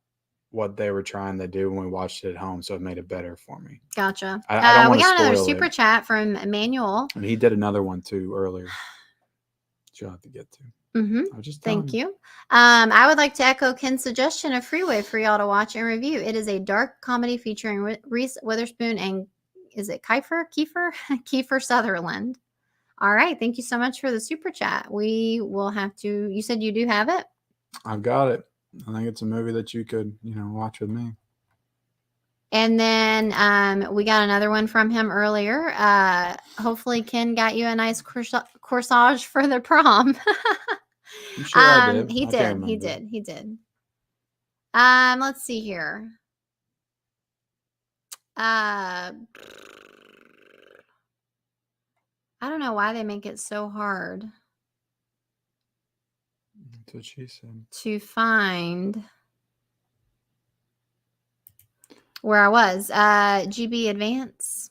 what they were trying to do when we watched it at home, so it made it better for me. Gotcha. I don't we got another super it. chat from Emmanuel. And he did another one too earlier. You'll have to get to. Mm-hmm. Thank you. I would like to echo Ken's suggestion of Freeway for y'all to watch and review. It is a dark comedy featuring Reese Witherspoon and is it Kiefer Sutherland. All right. Thank you so much for the super chat. We will have to. You said you do have it? I've got it. I think it's a movie that you could, watch with me. And then we got another one from him earlier. Hopefully Ken got you a nice corsage for the prom. I'm sure I did. He did. Let's see here. I don't know why they make it so hard. That's what she said. To find where I was. GB Advance.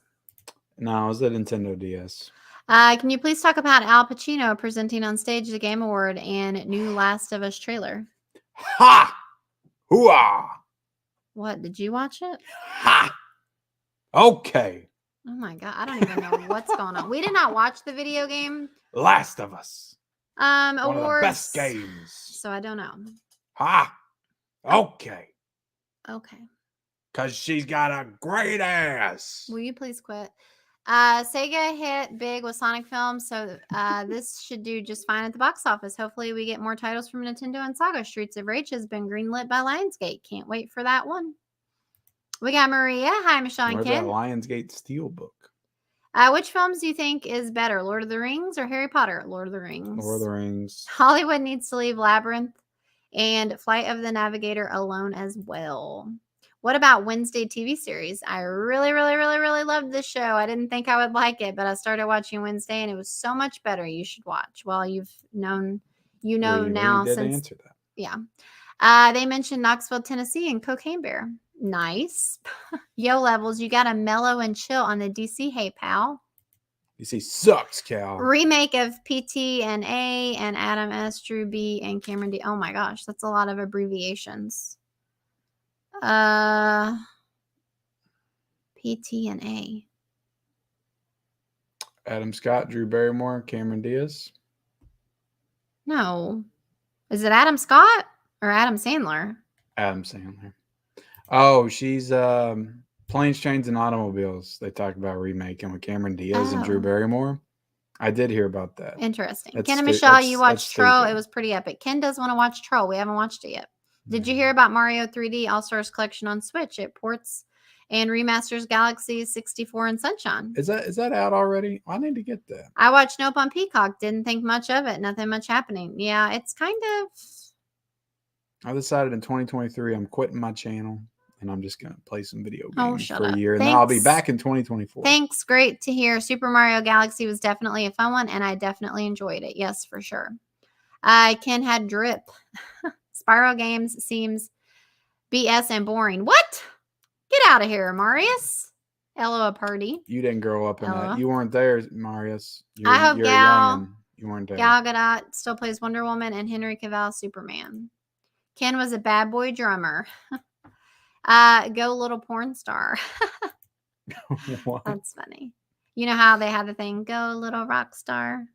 No, it was the Nintendo DS. Can you please talk about Al Pacino presenting on stage the Game Award and new Last of Us trailer? Ha! Hooah! What? Did you watch it? Ha! Okay. Oh my God. I don't even know what's going on. We did not watch the video game. Last of Us. Awards. One of the best games. So I don't know. Ha! Okay. Okay. Because she's got a great ass. Will you please quit? Sega hit big with Sonic films, so this should do just fine at the box office. Hopefully we get more titles from Nintendo and Saga. Streets of Rage has been greenlit by Lionsgate. Can't wait for that one. We got Maria. Hi, Michelle and Ken. That Lionsgate Steelbook. Which films do you think is better, Lord of the Rings or Harry Potter? Lord of the Rings. Lord of the Rings. Hollywood Needs to Leave Labyrinth and Flight of the Navigator alone as well. What about Wednesday TV series? I really, really, really, really loved this show. I didn't think I would like it, but I started watching Wednesday and it was so much better. You should watch. Well, you've known, now did since. Answer that. Yeah. They mentioned Knoxville, Tennessee and Cocaine Bear. Nice. Yo levels, you got to mellow and chill on the DC. Hey, pal. DC sucks, Cal. Remake of PT and A and Adam S, Drew B, and Cameron D. Oh my gosh, that's a lot of abbreviations. PT and A. Adam Scott, Drew Barrymore, Cameron Diaz. No. Is it Adam Scott or Adam Sandler? Adam Sandler. Oh, she's Planes, Trains, and Automobiles. They talk about remaking with Cameron Diaz and Drew Oh. Barrymore. I did hear about that. Interesting. That's Ken and stu- Michelle, you that's watched Troll. stupid. It was pretty epic. Ken does want to watch Troll. We haven't watched it yet. Did you hear about Mario 3D All-Stars Collection on Switch? It ports and remasters Galaxy 64 and Sunshine. Is that out already? I need to get that. I watched Nope on Peacock. Didn't think much of it. Nothing much happening. Yeah, it's kind of... I decided in 2023 I'm quitting my channel and I'm just going to play some video Oh, games shut for a up. year. And then I'll be back in 2024. Thanks. Great to hear. Super Mario Galaxy was definitely a fun one, and I definitely enjoyed it. Yes, for sure. Ken had drip. Spiral games seems BS and boring. What? Get out of here, Marius. Hello, party. You didn't grow up in Ella. that. You weren't there, Marius. I hope you're Gal, young and you weren't there. Gal Gadot still plays Wonder Woman and Henry Cavill Superman. Ken was a bad boy drummer. Go little porn star. What? That's funny. You know how they had the thing, go little rock star.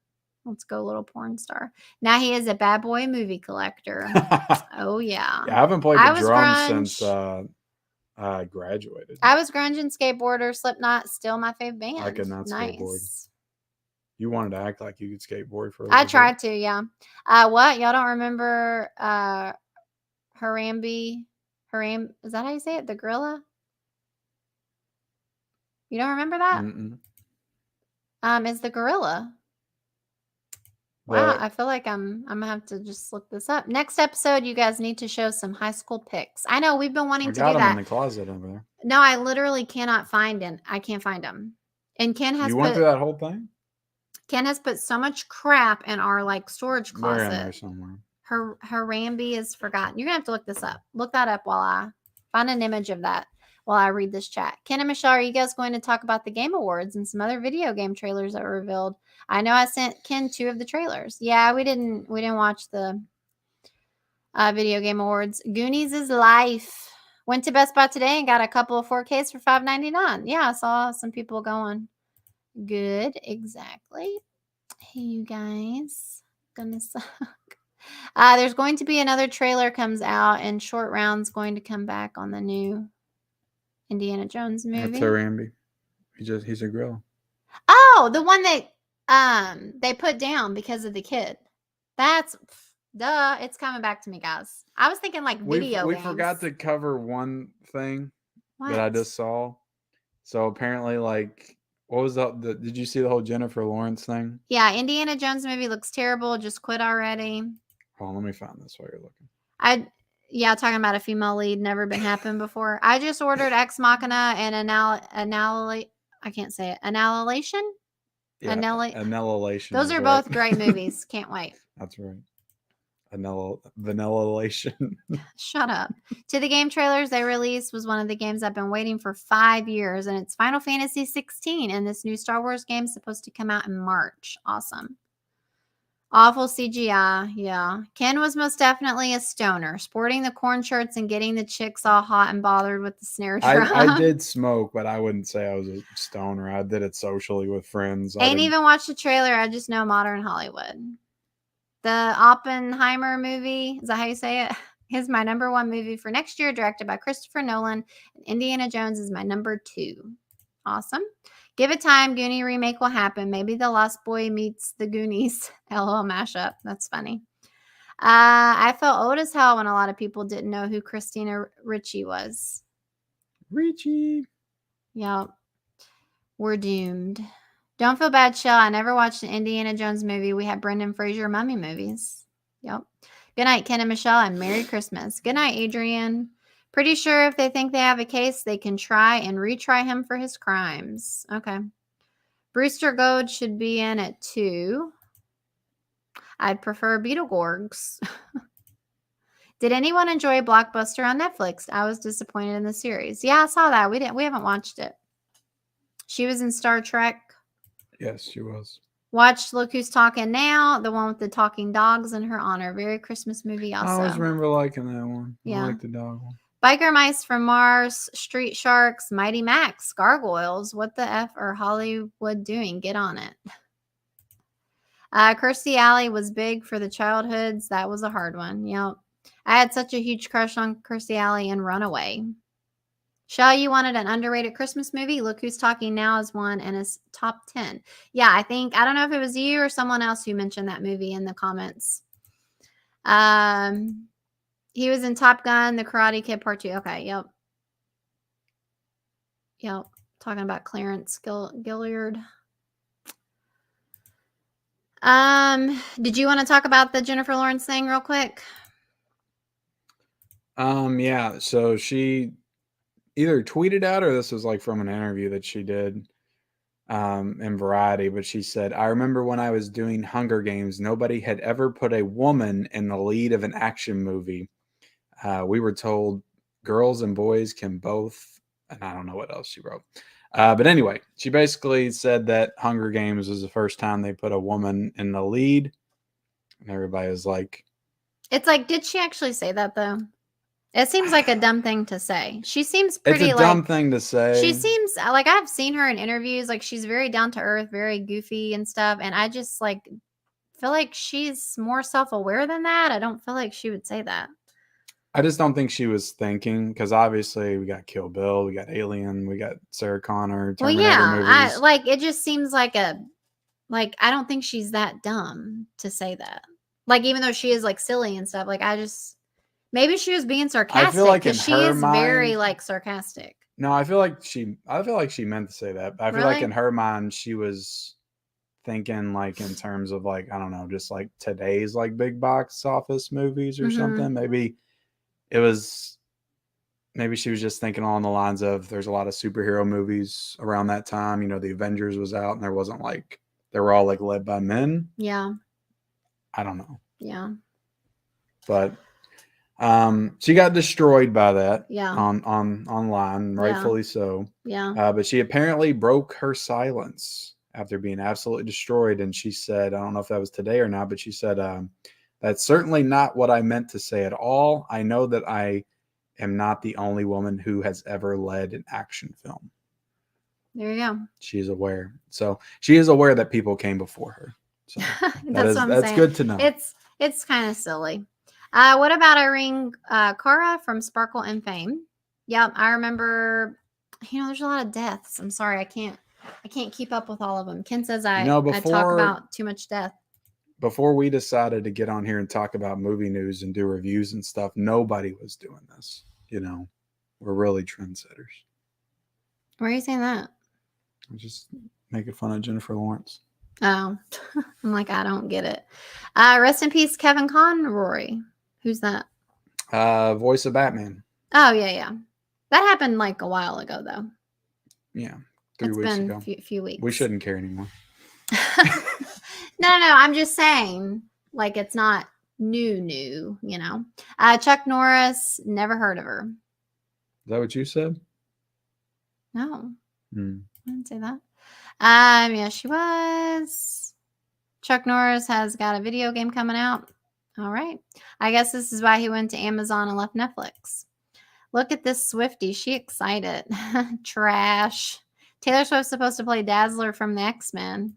Let's go little porn star. Now he is a bad boy movie collector. Oh, yeah. Yeah, I haven't played the drums since I graduated. I was grunge and skateboarder. Slipknot, still my fave band. I could not skateboard. You wanted to act like you could skateboard for a little I tried to, yeah. What? Y'all don't remember Harambe? Is that how you say it? The gorilla? You don't remember that? Mm-mm. It's the gorilla. Wow, I feel like I'm gonna have to just look this up. Next episode, you guys need to show some high school pics. I know we've been wanting to do that. I got them in the closet over there. No, I literally cannot find them. I can't find them. And Ken has went through that whole thing? Ken has put so much crap in our storage closet. They're in there somewhere. Harambe is forgotten. You're gonna have to look this up. Look that up while I find an image of that while I read this chat. Ken and Michelle, are you guys going to talk about the Game Awards and some other video game trailers that were revealed? I know I sent Ken 2 of the trailers. Yeah, we didn't watch the video game awards. Goonies is life. Went to Best Buy today and got a couple of 4Ks for $5.99. Yeah, I saw some people going. Good, exactly. Hey, you guys, gonna suck. There's going to be another trailer comes out, and Short Round's going to come back on the new Indiana Jones movie. That's Harambe. He's a gorilla. Oh, the one that they put down because of the kid. That's duh. It's coming back to me, guys. I was thinking like video We games. forgot to cover one thing that I just saw. So apparently, like, what was did you see the whole Jennifer Lawrence thing? Yeah, Indiana Jones movie looks terrible. Just quit already. Hold on, let me find this while you're looking. Yeah, talking about a female lead, never been happened before. I just ordered Ex Machina and I can't say it. Annihilation? Yeah, Annihilation. Those are both great movies. Can't wait. That's right. Vanillation. Shut up. To the game trailers they released was one of the games I've been waiting for 5 years, and it's Final Fantasy 16, and this new Star Wars game is supposed to come out in March. Awesome. Awful CGI, yeah. Ken was most definitely a stoner, sporting the corn shirts and getting the chicks all hot and bothered with the snare drum. I did smoke, but I wouldn't say I was a stoner. I did it socially with friends. Ain't even watched the trailer. I just know modern Hollywood. The Oppenheimer movie, is that how you say it? Is my number 1 movie for next year, directed by Christopher Nolan. And Indiana Jones is my number 2. Awesome. Give it time. Goonie remake will happen. Maybe the Lost Boy meets the Goonies. LOL mashup. That's funny. I felt old as hell when a lot of people didn't know who Christina Ricci was. Ricci. Yep. We're doomed. Don't feel bad, Shell. I never watched an Indiana Jones movie. We had Brendan Fraser mummy movies. Yep. Good night, Ken and Michelle, and Merry Christmas. Good night, Adrian. Pretty sure if they think they have a case, they can try and retry him for his crimes. Okay. Brewster Gold should be in it too. I'd prefer Beetleborgs. Did anyone enjoy Blockbuster on Netflix? I was disappointed in the series. Yeah, I saw that. We haven't watched it. She was in Star Trek. Yes, she was. Watched Look Who's Talking Now, the one with the talking dogs in her honor. Very Christmas movie also. I always remember liking that one. Yeah. I like the dog one. Biker Mice from Mars, Street Sharks, Mighty Max, Gargoyles. What the F are Hollywood doing? Get on it. Kirstie Alley was big for the childhoods. That was a hard one. Yep. I had such a huge crush on Kirstie Alley in Runaway. Shell, you wanted an underrated Christmas movie? Look Who's Talking Now is one and is top 10. Yeah, I don't know if it was you or someone else who mentioned that movie in the comments. He was in Top Gun, The Karate Kid Part 2. Okay, yep. Yep. Talking about Clarence Gilliard. Did you want to talk about the Jennifer Lawrence thing real quick? Yeah. So she either tweeted out or this was like from an interview that she did in Variety, but she said, I remember when I was doing Hunger Games, nobody had ever put a woman in the lead of an action movie. We were told girls and boys can both, and I don't know what else she wrote. But anyway, she basically said that Hunger Games was the first time they put a woman in the lead. And everybody was like... It's like, did she actually say that, though? It seems like a dumb thing to say. She seems pretty It's a dumb thing to say. She seems like I've seen her in interviews. Like she's very down to earth, very goofy and stuff. And I just like feel like she's more self-aware than that. I don't feel like she would say that. I just don't think she was thinking because obviously we got Kill Bill, we got Alien, we got Sarah Connor, Terminator movies. It just seems like I don't think she's that dumb to say that. Like even though she is like silly and stuff, like maybe she was being sarcastic. I feel like because she is very like sarcastic. No, I feel like she meant to say that. I feel like in her mind she was thinking like in terms of like, I don't know, just like today's like big box office movies or something. Maybe she was just thinking along the lines of there's a lot of superhero movies around that time. You know, the Avengers was out and there wasn't like, they were all like led by men. Yeah. I don't know. Yeah. But she got destroyed by that online, rightfully so. Yeah. But she apparently broke her silence after being absolutely destroyed. And she said, I don't know if that was today or not, but she said, that's certainly not what I meant to say at all. I know that I am not the only woman who has ever led an action film. There you go. She's aware. So she is aware that people came before her. So that's good to know. It's kind of silly. What about Irene Cara from Sparkle and Fame? Yep, I remember. There's a lot of deaths. I'm sorry, I can't keep up with all of them. Ken says I talk about too much death. Before we decided to get on here and talk about movie news and do reviews and stuff, nobody was doing this. We're really trendsetters. Why are you saying that? I'm just making fun of Jennifer Lawrence. Oh, I'm like, I don't get it. Rest in peace, Kevin Conroy. Who's that? Voice of Batman. Oh, yeah. That happened like a while ago, though. Yeah, 3 weeks ago. Few weeks. We shouldn't care anymore. No. I'm just saying, like, it's not new. Chuck Norris, never heard of her. Is that what you said? No, I didn't say that. Yeah, she was. Chuck Norris has got a video game coming out. All right. I guess this is why he went to Amazon and left Netflix. Look at this Swiftie. She excited. Trash. Taylor Swift's supposed to play Dazzler from the X-Men.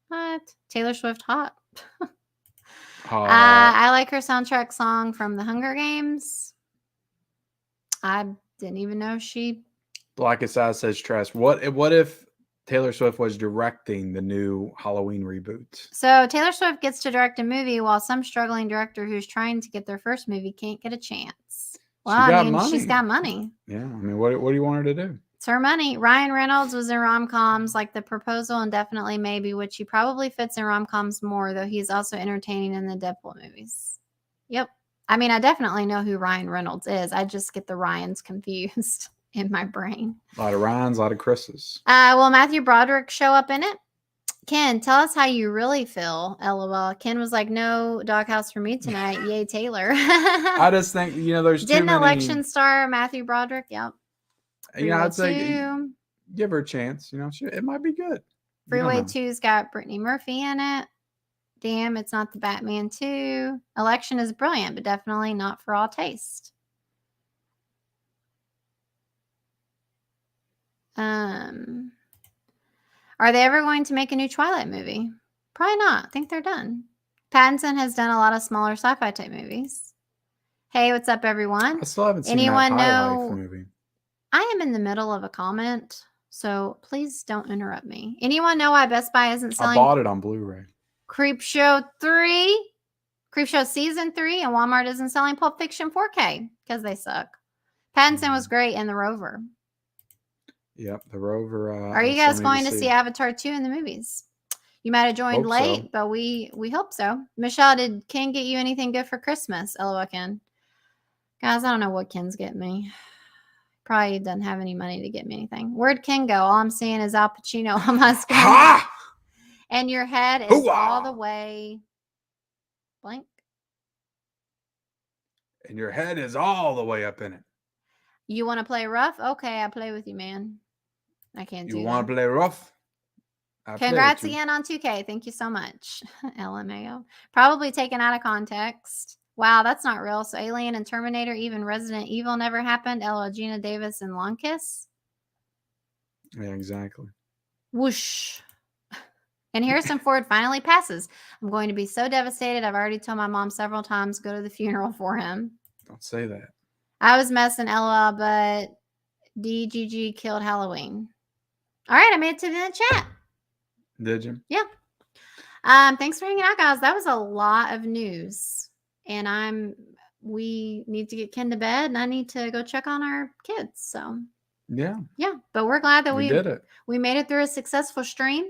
What? Taylor Swift hot. I like her soundtrack song from the Hunger Games. I didn't even know she... Blackest Eye says trash. What if Taylor Swift was directing the new Halloween reboot? So Taylor Swift gets to direct a movie while some struggling director who's trying to get their first movie can't get a chance. Well, she's got money. Yeah, I mean, what do you want her to do? It's her money. Ryan Reynolds was in rom-coms like The Proposal and Definitely Maybe, which he probably fits in rom-coms more, though he's also entertaining in the Deadpool movies. Yep. I mean, I definitely know who Ryan Reynolds is. I just get the Ryans confused in my brain. A lot of Ryans, a lot of Chris's. Will Matthew Broderick show up in it? Ken, tell us how you really feel. LOL. Ken was like, no doghouse for me tonight. Yay, Taylor. I just think, there's too many... election star Matthew Broderick? Yep. I'd say give her a chance. It might be good. Freeway 2's got Brittany Murphy in it. Damn, it's not the Batman 2. Election is brilliant, but definitely not for all taste. Are they ever going to make a new Twilight movie? Probably not. I think they're done. Pattinson has done a lot of smaller sci-fi type movies. Hey, what's up, everyone? I still haven't seen Anyone that High Life know? movie. I am in the middle of a comment, so please don't interrupt me. Anyone know why Best Buy isn't selling? I bought it on Blu-ray. Creepshow Season 3, and Walmart isn't selling Pulp Fiction 4K because they suck. Pattinson was great in The Rover. Yep, The Rover. Are you guys going to see Avatar 2 in the movies? You might have joined late, but we hope so. Michelle, did Ken get you anything good for Christmas? LOL, Ken. Guys, I don't know what Ken's getting me. Probably doesn't have any money to get me anything. Where'd Ken go? All I'm seeing is Al Pacino on my screen. Ha! And your head is all the way blank. And your head is all the way up in it. You want to play rough? Okay, I play with you, man. I can't do that. You want to play rough? Congrats again on 2K. Thank you so much. LMAO. Probably taken out of context. Wow, that's not real. So Alien and Terminator, even Resident Evil never happened. LOL, Gina Davis and Longkiss. Yeah, exactly. Whoosh. And Harrison Ford finally passes. I'm going to be so devastated. I've already told my mom several times go to the funeral for him. Don't say that. I was messing, LOL, but DGG killed Halloween. All right, I made it to the chat. Did you? Yeah. Thanks for hanging out, guys. That was a lot of news. And we need to get Ken to bed, and I need to go check on our kids. So yeah. But we're glad that we did it. We made it through a successful stream.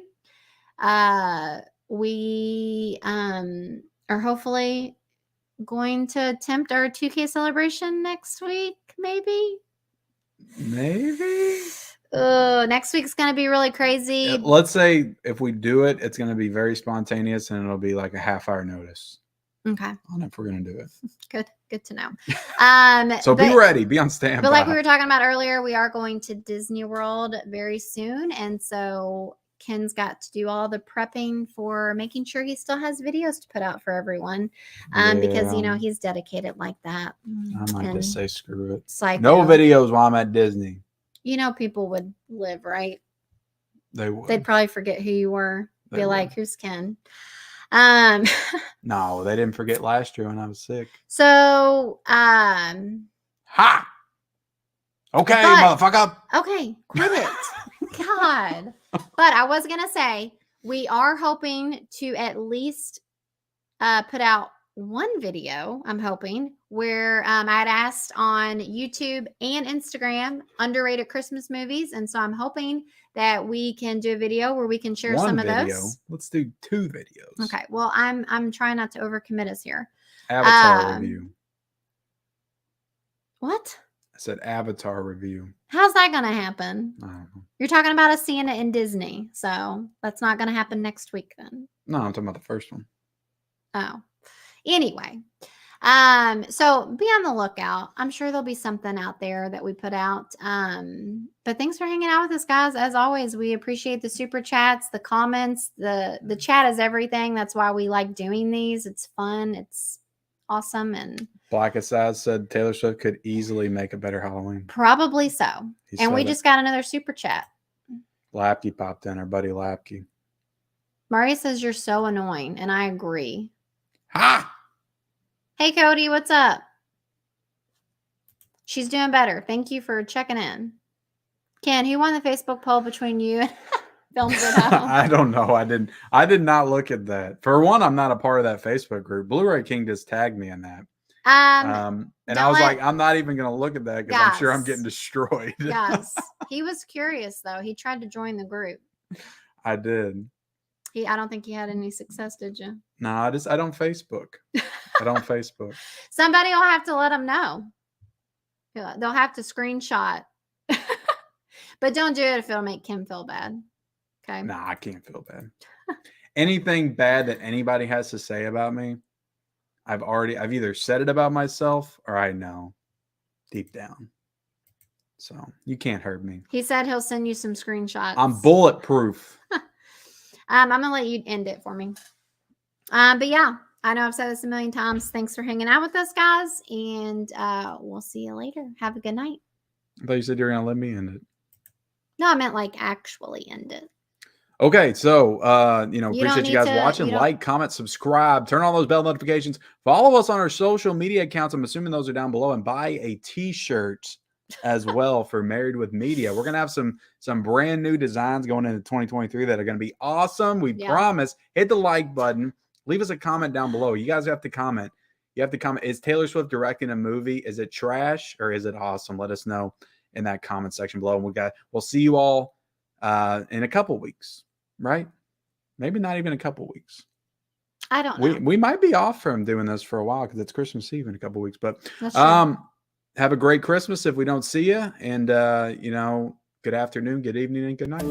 We are hopefully going to attempt our 2K celebration next week, maybe. Next week's gonna be really crazy. Let's say if we do it, it's gonna be very spontaneous, and it'll be like a half-hour notice. Okay. On if we're gonna do it. Good to know. So be ready, be on standby. But like we were talking about earlier, we are going to Disney World very soon, and so Ken's got to do all the prepping for making sure he still has videos to put out for everyone, because he's dedicated like that. I might just say screw it. Psycho. No videos while I'm at Disney. People would live, right? They would. They'd probably forget who you were. Be like, who's Ken? No, they didn't forget last year when I was sick. So, ha! Okay, motherfucker. Okay, quit it. God. But I was going to say, we are hoping to at least put out one video, I'm hoping, where I'd asked on YouTube and Instagram underrated Christmas movies. And so I'm hoping that we can do a video where we can share some of those. Let's do 2 videos. Okay. Well, I'm trying not to overcommit us here. Avatar review. What? I said Avatar review. How's that going to happen? I don't know. You're talking about us seeing it in Disney. So that's not going to happen next week then. No, I'm talking about the first one. Oh. Anyway, so be on the lookout. I'm sure there'll be something out there that we put out. But thanks for hanging out with us, guys. As always, we appreciate the super chats, the comments. The chat is everything. That's why we like doing these. It's fun. It's awesome. And Blackest Eyes said Taylor Swift could easily make a better Halloween. Probably so. And we just got another super chat. Lapke popped in, our buddy Lapke. Maria says you're so annoying, and I agree. Ha! Hey, Cody, what's up? She's doing better. Thank you for checking in. Ken, who won the Facebook poll between you and Films at Home? I don't know. I did not look at that. For one, I'm not a part of that Facebook group. Blu-ray King just tagged me in that. And I was like, I'm not even going to look at that because I'm sure I'm getting destroyed. Yes. He was curious, though. He tried to join the group. I did. I don't think he had any success, did you? No, I don't Facebook. I don't Facebook. Somebody will have to let him know. They'll have to screenshot. But don't do it if it'll make Kim feel bad. Okay. Nah, I can't feel bad. Anything bad that anybody has to say about me, I've either said it about myself or I know deep down. So you can't hurt me. He said he'll send you some screenshots. I'm bulletproof. I'm going to let you end it for me. But yeah, I know I've said this a million times. Thanks for hanging out with us, guys. And we'll see you later. Have a good night. I thought you said you were going to let me end it. No, I meant like actually end it. Okay, so You don't appreciate you need guys to- watching. you don't- Like, comment, subscribe, turn on those bell notifications. Follow us on our social media accounts. I'm assuming those are down below, and buy a t-shirt as well for Married with Media. We're gonna have some brand new designs going into 2023 that are gonna be awesome. We Yeah. promise. Hit the like button. Leave us a comment down below. You guys have to comment. You have to comment. Is Taylor Swift directing a movie? Is it trash or is it awesome? Let us know in that comment section below. And we'll see you all in a couple weeks, right? Maybe not even a couple weeks. I don't know. We might be off from doing this for a while because it's Christmas Eve in a couple weeks. But That's true. have a great Christmas if we don't see you, and good afternoon, good evening, and good night.